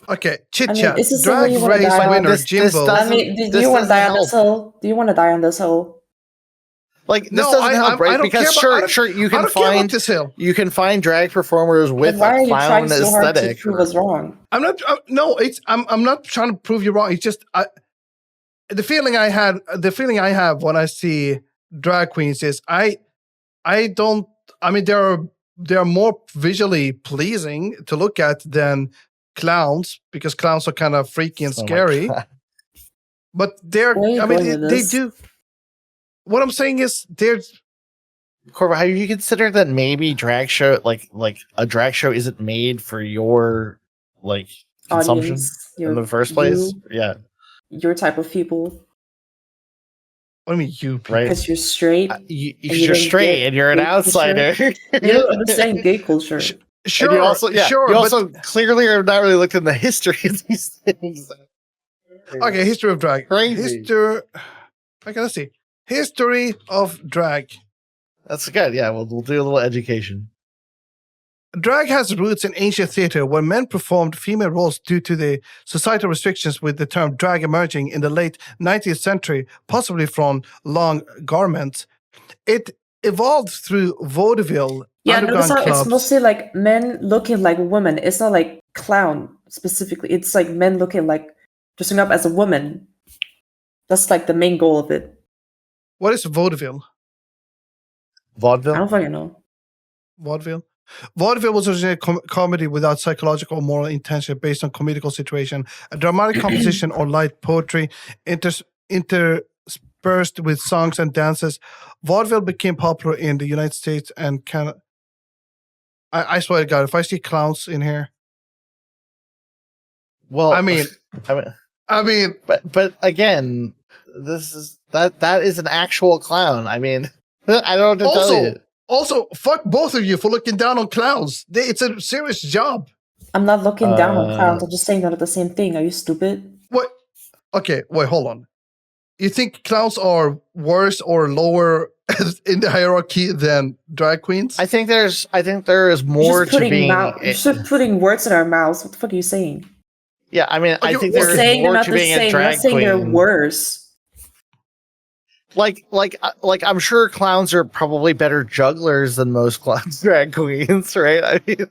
Okay, chit I mean, chat. it's the same way Drag you wanna race die on winner this Jimbo. doesn't- I mean, do this you want to doesn't die on this help. hill? Do you want to die on this hill? Like this No, doesn't help, I right? don't Because care about- sure you I can don't care about find this hill. you can find drag performers with Then why are a you trying clown so hard to aesthetic. prove us wrong? I'm not. No, I'm not trying to prove you wrong. It's just the feeling I have when I see drag queens is I don't. I mean, they're more visually pleasing to look at than clowns because clowns are kind of freaky and Oh my scary. God. But they're. Where are you I mean, going with they this? do. What I'm saying is they're. Corbin, have you considered that maybe drag show like a drag show isn't made for your like consumption Audience, in the first place? Yeah, your type of people, What do you mean, you? People? right. because you're straight. You're you don't straight get and you're an gay culture. outsider. You don't understand gay culture. Sure. And you also, sure. you but- also clearly are not really looked in the history of these things. Okay, history of drag. Crazy. Okay, let's see. History of drag. That's good. Yeah, we'll do a little education. Drag has roots in ancient theater where men performed female roles due to the societal restrictions, with the term drag emerging in the late 19th century, possibly from long garments. It evolved through vaudeville, Yeah, notice underground how it's clubs. mostly like men looking like women. It's not like clown specifically. It's like men looking like dressing up as a woman. That's like the main goal of it. What is vaudeville? I Vaudeville? don't fucking know. Vaudeville? Vaudeville was originally a comedy without psychological or moral intention, based on comedical situation, a dramatic composition or light poetry, interspersed with songs and dances. Vaudeville became popular in the United States and Canada. I swear to God, if I see clowns in here, Well, I mean, but again, this is that is an actual clown. I mean, I don't know what to tell you. also, fuck both of you for looking down on clowns. It's a serious job. I'm not looking down on Uh, clowns. I'm just saying they're not the same thing. Are you stupid? What? Okay, wait, hold on. You think clowns are worse or lower in the hierarchy than drag queens? I think there is more to being. You're just putting words in our mouths. What the fuck are you saying? Yeah, I mean, I Okay, think we're there is Saying they're more not to the being a same. You're drag not saying they're queen. worse. Like I'm sure clowns are probably better jugglers than most clowns drag queens, right? I mean,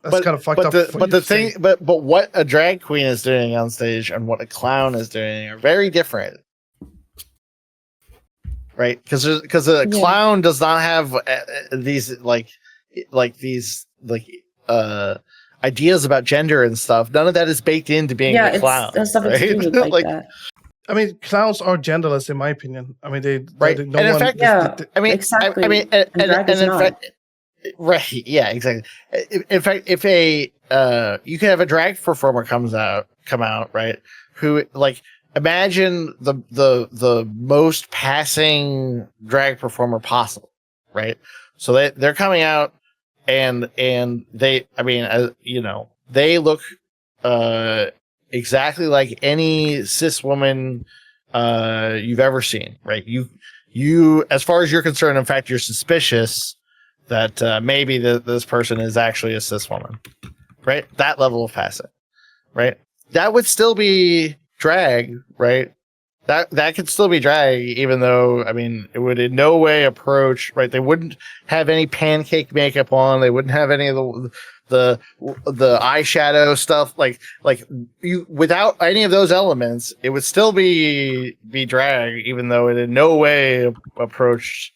That's kind of fucked up. for But you the to say. thing, but what a drag queen is doing on stage and what a clown is doing are very different, right? Because a clown does not have these ideas about gender and stuff. None of that is baked into being a clown. It's nothing to do right? with like that. I mean, clowns are genderless, in my opinion. I mean, Right. no And in one. fact- Yeah. I mean, Exactly. I mean, And drag is in not. fact, right? Yeah, exactly. In fact, if you can have a drag performer come out, right? Who like imagine the most passing drag performer possible, right? So they're coming out and they, I mean, they look exactly like any cis woman you've ever seen, right? You, as far as you're concerned, in fact, you're suspicious that maybe this person is actually a cis woman, right? That level of facet, right? That would still be drag, right? That could still be drag, even though, I mean, it would in no way approach, right? They wouldn't have any pancake makeup on. They wouldn't have any of the eyeshadow stuff. Like you, without any of those elements, it would still be drag, even though it in no way approached,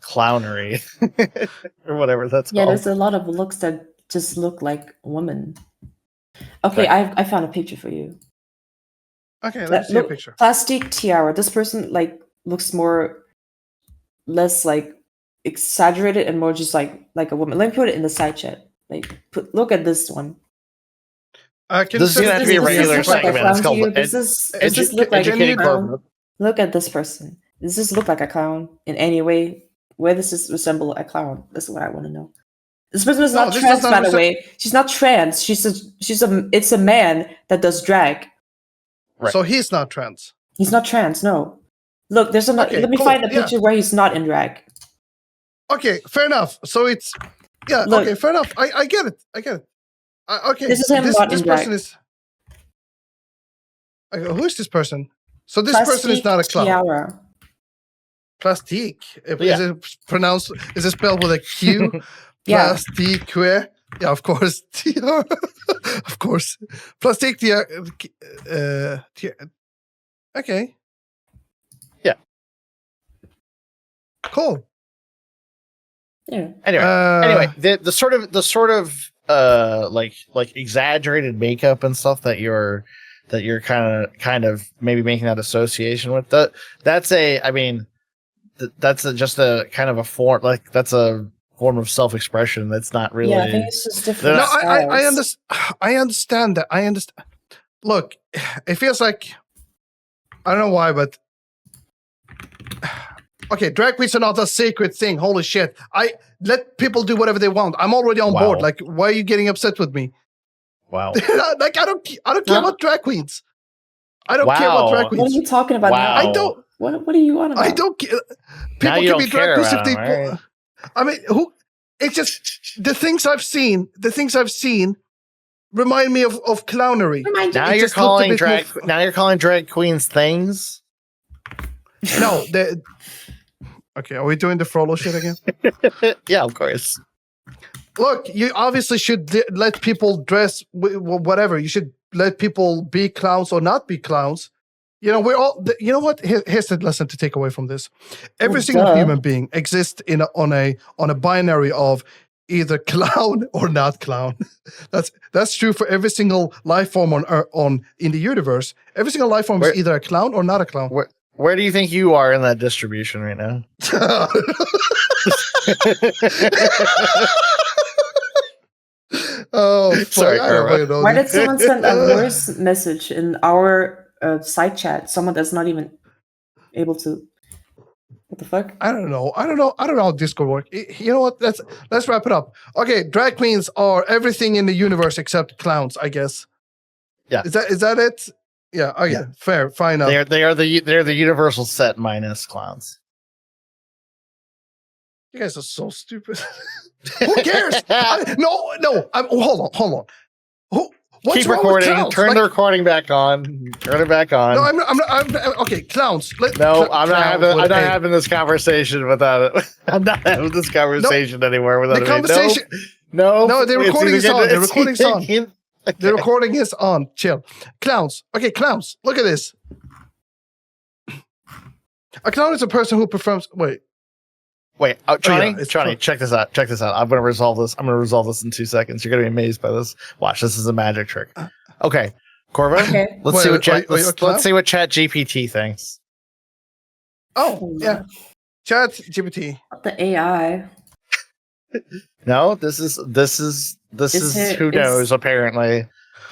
clownery or whatever that's Yeah, called. there's a lot of looks that just look like women. Okay, Right. I found a picture for you. Okay, let me see a picture. Plastic tiara. This person looks less exaggerated and more just like a woman. Let me put it in the side chat. Look at this one. Can This is you gonna have to be a Does this regular look like a segment. It's clown to called you? Does this look like a Educating clown? Corporate. Look at this person. Does this look like a clown in any way? Where does this resemble a clown? That's what I want to know. This person is No, not this trans, does not by the way. She's not trans. It's a man that does drag. Right. So he's not trans. He's not trans. No. Look, there's another. Okay, let me cool, find a yeah. picture where he's not in drag. Okay, fair enough. So it's Look. okay, fair enough. I get it. Okay, This is him not this in person drag. is. Okay, who is this person? So this person is not a clown. Tiara. Plastique. Yeah. Is it pronounced? Is it spelled with a Q? Yeah. Plastique. Yeah, of course. Tiara. Of course. Plastique. Tiara. Okay. Yeah. Cool. Yeah. Anyway, the sort of like exaggerated makeup and stuff that you're kind of maybe making that association with, that's just a kind of a form, like that's a form of self-expression that's not really. Yeah, I think it's just different. No, styles. I understand that. I understand. Look, it feels like I don't know why, but okay, drag queens are not a sacred thing. Holy shit! I let people do whatever they want. I'm already on Wow. board. Like, why are you getting upset with me? Wow. Like, I don't care about drag queens. I don't care about Wow. drag What are queens. you talking about Wow. now? I don't. What are you on about? I don't care. Now People you can don't be drag care queens if about they. them, right? I mean, who? It's just the things I've seen. The things I've seen remind me of clownery. Remind you. Now It you're just looked a calling bit drag. more Now you're calling drag queens things. No, okay. Are we doing the Frollo shit again? Yeah, of course. Look, you obviously should let people dress whatever. You should let people be clowns or not be clowns. You know, we're all. You know what? Here's the lesson to take away from this: every Well, single duh. human being exists on a binary of either clown or not clown. That's true for every single life form in the universe. Every single life form Where- is either a clown or not a clown. Where do you think you are in that distribution right now? Oh, fuck, Sorry, I don't Karma. fucking know, Why dude. did someone send a voice message in our side chat? Someone that's not even able to. What the fuck? I don't know how Discord works. You know what? Let's wrap it up. Okay, drag queens are everything in the universe except clowns, I guess. Yeah. Is that it? Yeah. Okay. Yeah. Fair. Fine enough. They're the universal set minus clowns. You guys are so stupid. Who cares? No. Hold on. What's Keep wrong with recording. clowns? Turn Like, the recording back on. Turn it back on. No, I'm okay. Clowns. No, I'm not clowns, having this conversation without it. I'm not having this conversation anymore without The it. conversation. No, No, the it's recording either is on. gonna- The it's recording's either on. gonna- The recording is on. Chill. Clowns. Okay, clowns. Look at this. A clown is a person who performs. Wait. Wait, yeah, Johnny, it's Johnny, fun. check this out. I'm gonna resolve this. I'm gonna resolve this in 2 seconds. You're gonna be amazed by this. Watch, this is a magic trick. Okay, Corva, Okay. let's Wait, see what are you a clown? let's see what Chat GPT thinks. Oh, yeah. Chat GPT. Not the AI. No, this is who is- knows. Apparently,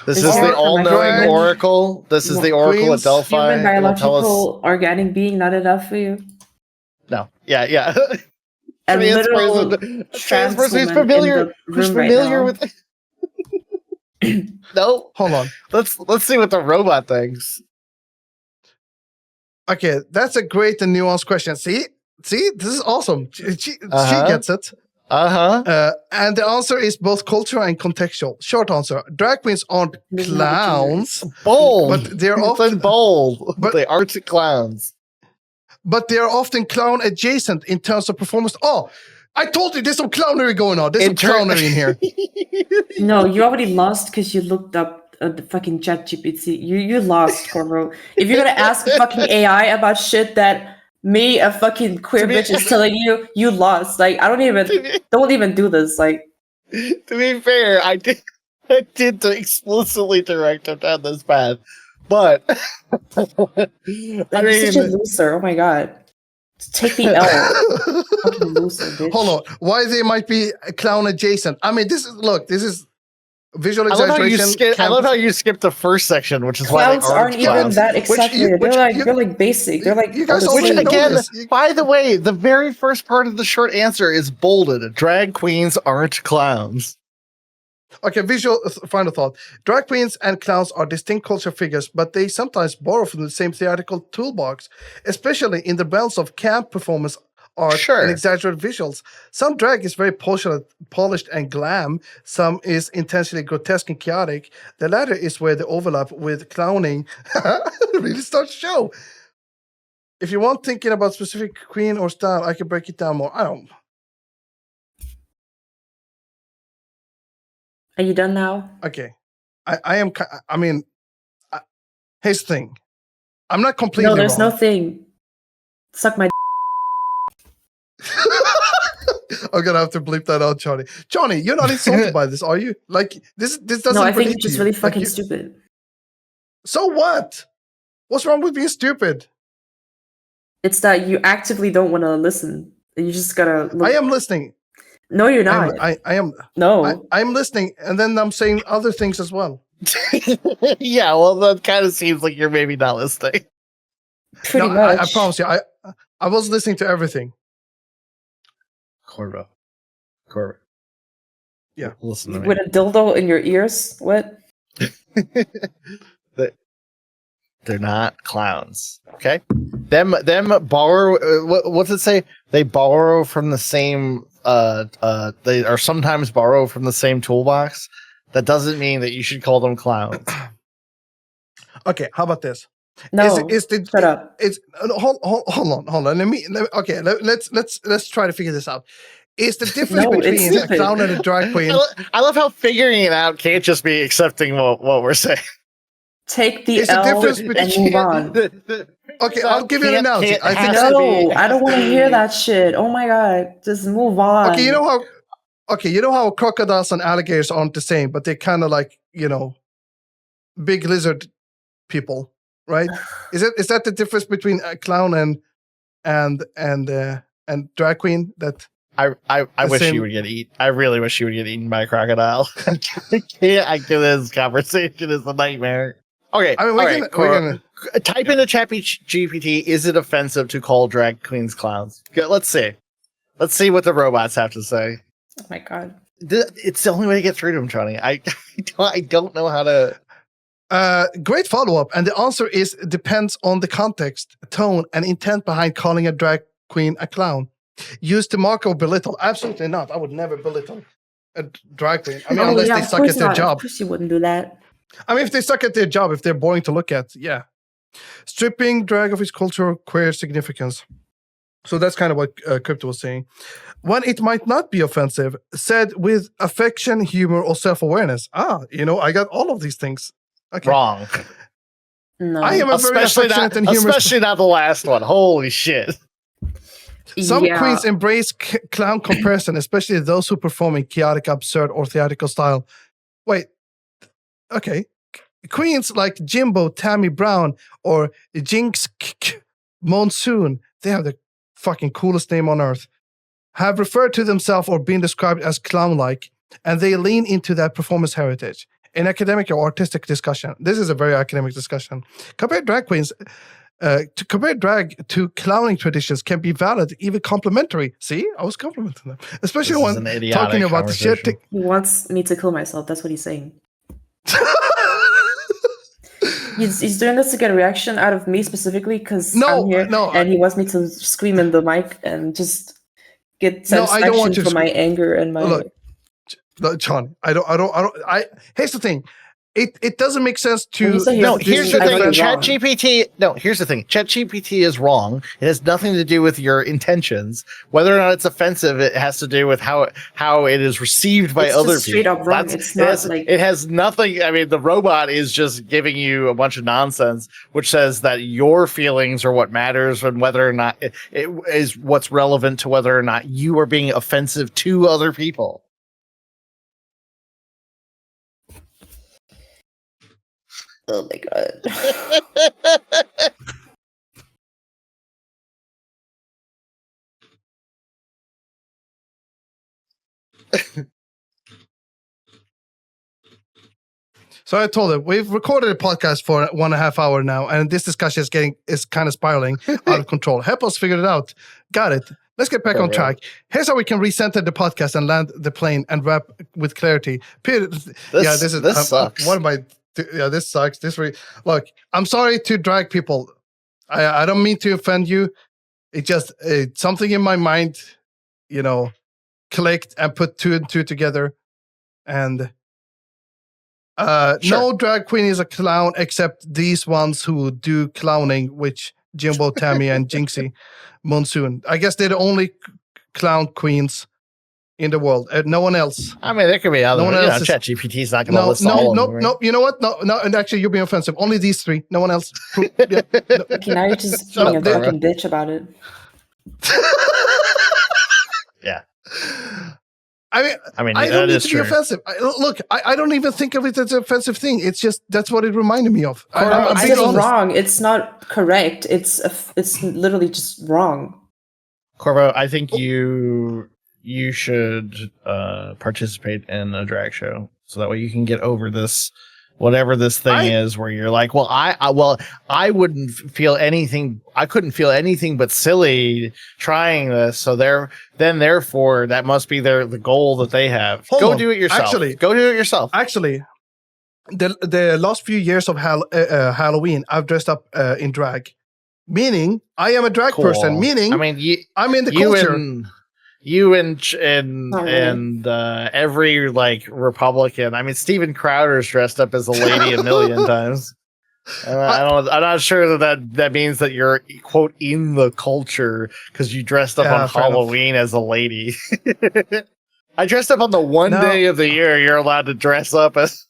this is is it the all-knowing drag- oracle. This is the oracle Queens, at Delphi. Human It will tell us. biological organic being not enough for you? No, yeah. A Trans literal person- trans person who's woman familiar, in the who's room right familiar now. with. No, Hold on. let's see what the robot thinks. Okay, that's a great and nuanced question. See, this is awesome. She gets it. And the answer is both cultural and contextual. Short answer: drag queens aren't clowns, Bold, but they're often often bold. but- They aren't clowns. but they are often clown adjacent in terms of performance. Oh, I told you there's some clownery going on. There's some clownery in here. No, you already lost because you looked up the fucking ChatGPT. You lost, Corvo. If you're gonna ask fucking AI about shit that me, a fucking queer bitch, is telling you, you lost. Like, I don't even do this. Like, To be fair, I did to explicitly direct him down this path, but like you're such a loser. Oh my god. Just take the L. Fucking loser, bitch. Hold on. Why they might be clown adjacent? I mean, this is visual I love, exaggeration. I love how you skipped the first section, which is why Clowns they aren't even clowns. that exaggerated. which They're like basic. They're like you guys oh, already Which know again, this. by the way, the very first part of the short answer is bolded. Drag queens aren't clowns. Okay, final thought. Drag queens and clowns are distinct culture figures, but they sometimes borrow from the same theatrical toolbox, especially in the realms of camp performance art Sure. and exaggerated visuals. Some drag is very polished and glam. Some is intentionally grotesque and chaotic. The latter is where the overlap with clowning really starts to show. If you want thinking about specific queen or style, I can break it down more. I don't. Are you done now? Okay. I am. I mean, here's the thing. I'm not completely No, there's wrong. no thing. Suck my. I'm gonna have to bleep that out, Johnny. Johnny, you're not insulted by this, are you? Like this doesn't. No, I think relate you're to just you. really Like, fucking stupid. So what? What's wrong with being stupid? It's that you actively don't want to listen. You just gotta. Look. I am listening. No, you're not. I am. No. I'm listening, and then I'm saying other things as well. Yeah, well, that kind of seems like you're maybe not listening. Pretty No, much. I promise you, I was listening to everything. Corvo. Yeah. Listen to me. With a dildo in your ears? What? They're not clowns. Okay. Them borrow. What's it say? They borrow from the same. They are sometimes borrow from the same toolbox. That doesn't mean that you should call them clowns. Okay, how about this? No. Shut up. It's hold on. Let's try to figure this out. Is the difference No, it's between a stupid. clown and a drag queen? I love how figuring it out can't just be accepting what we're saying. Take the It's the L difference and between- move on. Okay, I'll give you an analogy. I think No, I don't want to hear that shit. Oh my god, just move on. Okay, you know how crocodiles and alligators aren't the same, but they're kind of like, big lizard people, right? Is that the difference between a clown and drag queen? That I wish same- you would get eaten. I really wish you would get eaten by a crocodile. I do this conversation is a nightmare. Okay, I mean, we're gonna type into ChatGPT. Is it offensive to call drag queens clowns? Okay, let's see. Let's see what the robots have to say. Oh my god. It's the only way to get through to them, Johnny. I don't know how to. great follow-up, and the answer is depends on the context, tone, and intent behind calling a drag queen a clown. Use to mock or belittle? Absolutely not. I would never belittle a drag queen. I mean, Oh, unless yeah, they of suck course at their not. job. Of course you wouldn't do that. I mean, if they suck at their job, if they're boring to look at, yeah. Stripping drag of its cultural queer significance. So that's kind of what Crypto was saying. When it might not be offensive, said with affection, humor, or self-awareness. I got all of these things. Okay. Wrong. No. I am a very affectionate and humorous. Especially not the last one. Holy shit. Some Yeah. queens embrace clown comparison, especially those who perform in chaotic, absurd, or theatrical style. Wait. Okay. Queens like Jimbo, Tammy Brown, or Jinx Monsoon, they have the fucking coolest name on earth, have referred to themselves or been described as clown-like, and they lean into that performance heritage. In academic or artistic discussion, this is a very academic discussion. Compare drag queens, to compare drag to clowning traditions can be valid, even complimentary. See, I was complimenting them, especially This is when an idiotic talking about the shit. conversation. He wants me to kill myself. That's what he's saying. He's doing this to get a reaction out of me specifically because No, I'm here no, and he wants me to scream in the mic and just get No, I don't want satisfaction you to for my anger and my. Look, John, here's the thing. It doesn't make sense When you to. say No, Here's here's the I thing. think it's wrong. ChatGPT. No, here's the thing. ChatGPT is wrong. It has nothing to do with your intentions. Whether or not it's offensive, it has to do with how it is received by It's other just straight people. up wrong. It's not like it has nothing. I mean, the robot is just giving you a bunch of nonsense, which says that your feelings are what matters, and whether or not it is what's relevant to whether or not you are being offensive to other people. oh my god. So I told him we've recorded a podcast for 1.5 hours now, and this discussion is kind of spiraling out of control. Help us figure it out. Got it. Let's get back on track. Here's how we can recenter the podcast and land the plane and wrap with clarity. This sucks. What am I? Yeah, this sucks. Look. I'm sorry to drag people. I don't mean to offend you. It just something in my mind, clicked and put 2 and 2 together, and. No drag queen is a clown except these ones who do clowning, which Jimbo, Tammy, and Jinxie Monsoon. I guess they're the only clown queens in the world. No one else. I mean, there could be other. No one else ChatGPT is not going to list all of them. Right? No. You know what? No. And actually, you're being offensive. Only these 3. No one else. Okay, now you're just being a fucking bitch about it. Yeah. I mean, I don't that need is to true. be offensive. I don't even think of it as an offensive thing. It's just that's what it reminded me of. I'm It's being just honest. wrong. It's not correct. It's literally just wrong. Corvo, I think you should participate in a drag show so that way you can get over this, whatever this thing is, where you're like, well, I wouldn't feel anything. I couldn't feel anything but silly trying this. So therefore, that must be the goal that they have. Go do it yourself. Actually, go do it yourself. Actually, the last few years of Halloween, I've dressed up in drag, meaning I am a drag person. Meaning, I mean, I'm in the culture. You and every like Republican. I mean, Steven Crowder's dressed up as a lady a million times. I'm not sure that means that you're quote in the culture because you dressed up on Halloween as a lady. I dressed up on the one day of the year you're allowed to dress up as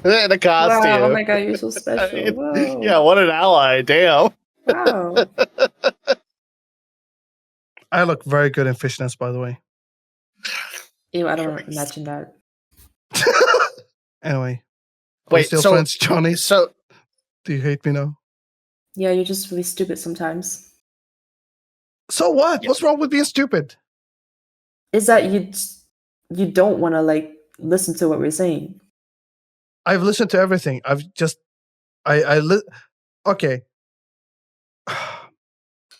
in a costume. Wow, oh my god, you're so special. Whoa. Yeah, what an ally! Damn. Wow. I look very good in fishnets, by the way. Ew, I don't imagine that. Anyway, wait, still friends, Johnny? So, do you hate me now? Yeah, you're just really stupid sometimes. So what? Yeah. What's wrong with being stupid? Is that you don't want to like listen to what we're saying? I've listened to everything. Okay.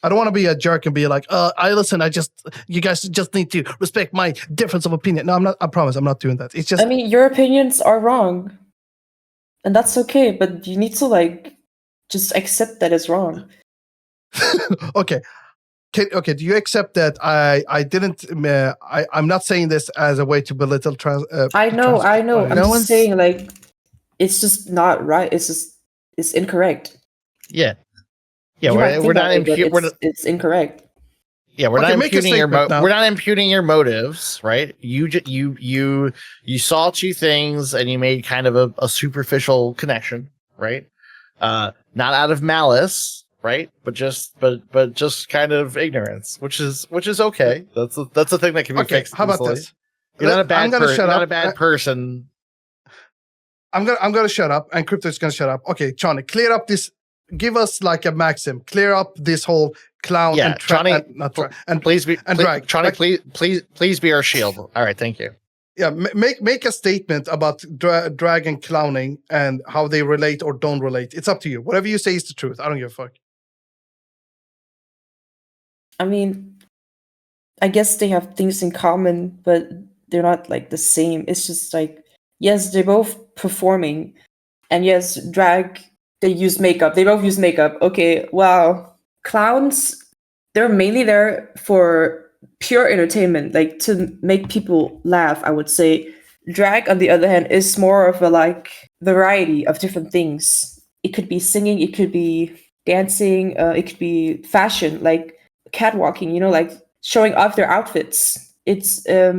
I don't want to be a jerk and be like, you guys just need to respect my difference of opinion. No, I'm not. I promise, I'm not doing that. It's just. I mean, your opinions are wrong, and that's okay. But you need to like just accept that it's wrong. Okay. Okay. Do you accept that I didn't? I'm not saying this as a way to belittle trans. I know. I'm No just one's- saying like it's just not right. It's incorrect. yeah. Yeah, You might we're think not that way, but it's incorrect. Yeah, we're Okay, not make a imputing your statement now. we're not imputing your motives, right? You saw 2 things and you made kind of a superficial connection, right? Not out of malice, right? But just kind of ignorance, which is okay. That's a thing that can be Okay. fixed. How about easily. this? You're not a bad I'm gonna shut not up. a bad person. I'm gonna shut up, and Crypto's gonna shut up. Okay, Johnny, clear up this. Give us like a maxim. Clear up this whole clown Yeah, and Johnny, and Please be and please, drag. Johnny, Like- please be our shield. All right, thank you. yeah. Make a statement about drag and clowning and how they relate or don't relate. It's up to you. Whatever you say is the truth. I don't give a fuck. I mean, I guess they have things in common, but they're not like the same. It's just like yes, they're both performing, and yes, drag They use makeup. They both use makeup. Okay, well, clowns, they're mainly there for pure entertainment, like to make people laugh, I would say. Drag, on the other hand, is more of a like variety of different things. It could be singing, it could be dancing, it could be fashion, like catwalking, you know, like showing off their outfits. It's a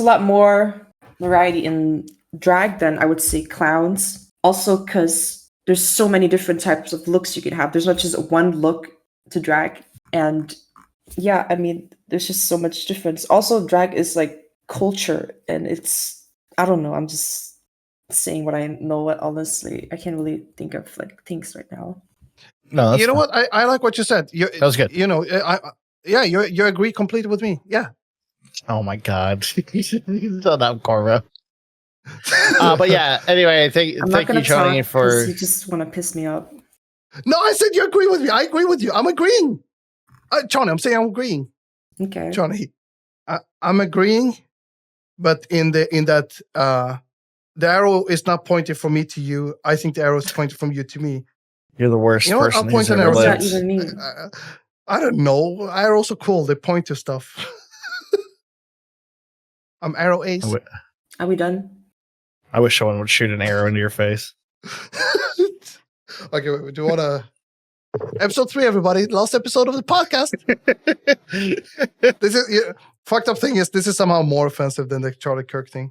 lot more variety in drag than I would say clowns. Also, because there's so many different types of looks you can have. There's not just one look to drag. And yeah, I mean, there's just so much difference. Also, drag is like culture, and it's, I don't know, I'm just saying what I know. Honestly, I can't really think of like things right now. No, that's You know fine. what? I like what you said. That was good. You know, yeah, you agree completely with me. Yeah. Oh my god. Shut up, Corvo. But yeah, anyway, thank I'm not you, gonna Johnny, talk for 'cause you just want to piss me off. No, I said you agree with me. I agree with you. I'm agreeing. Johnny, I'm saying I'm agreeing. Okay. Johnny, I'm agreeing, but in that the arrow is not pointing from me to you. I think the arrow is pointing from you to me. you're the worst You know what? person I'll point who's an ever arrow. What does that lived. even mean? I don't know. Arrows are cool. They point to stuff. I'm arrow ace. Are we done? I wish someone would shoot an arrow into your face. Okay, wait, do you want to? Episode 3, everybody. Last episode of the podcast. This is fucked up thing is this is somehow more offensive than the Charlie Kirk thing.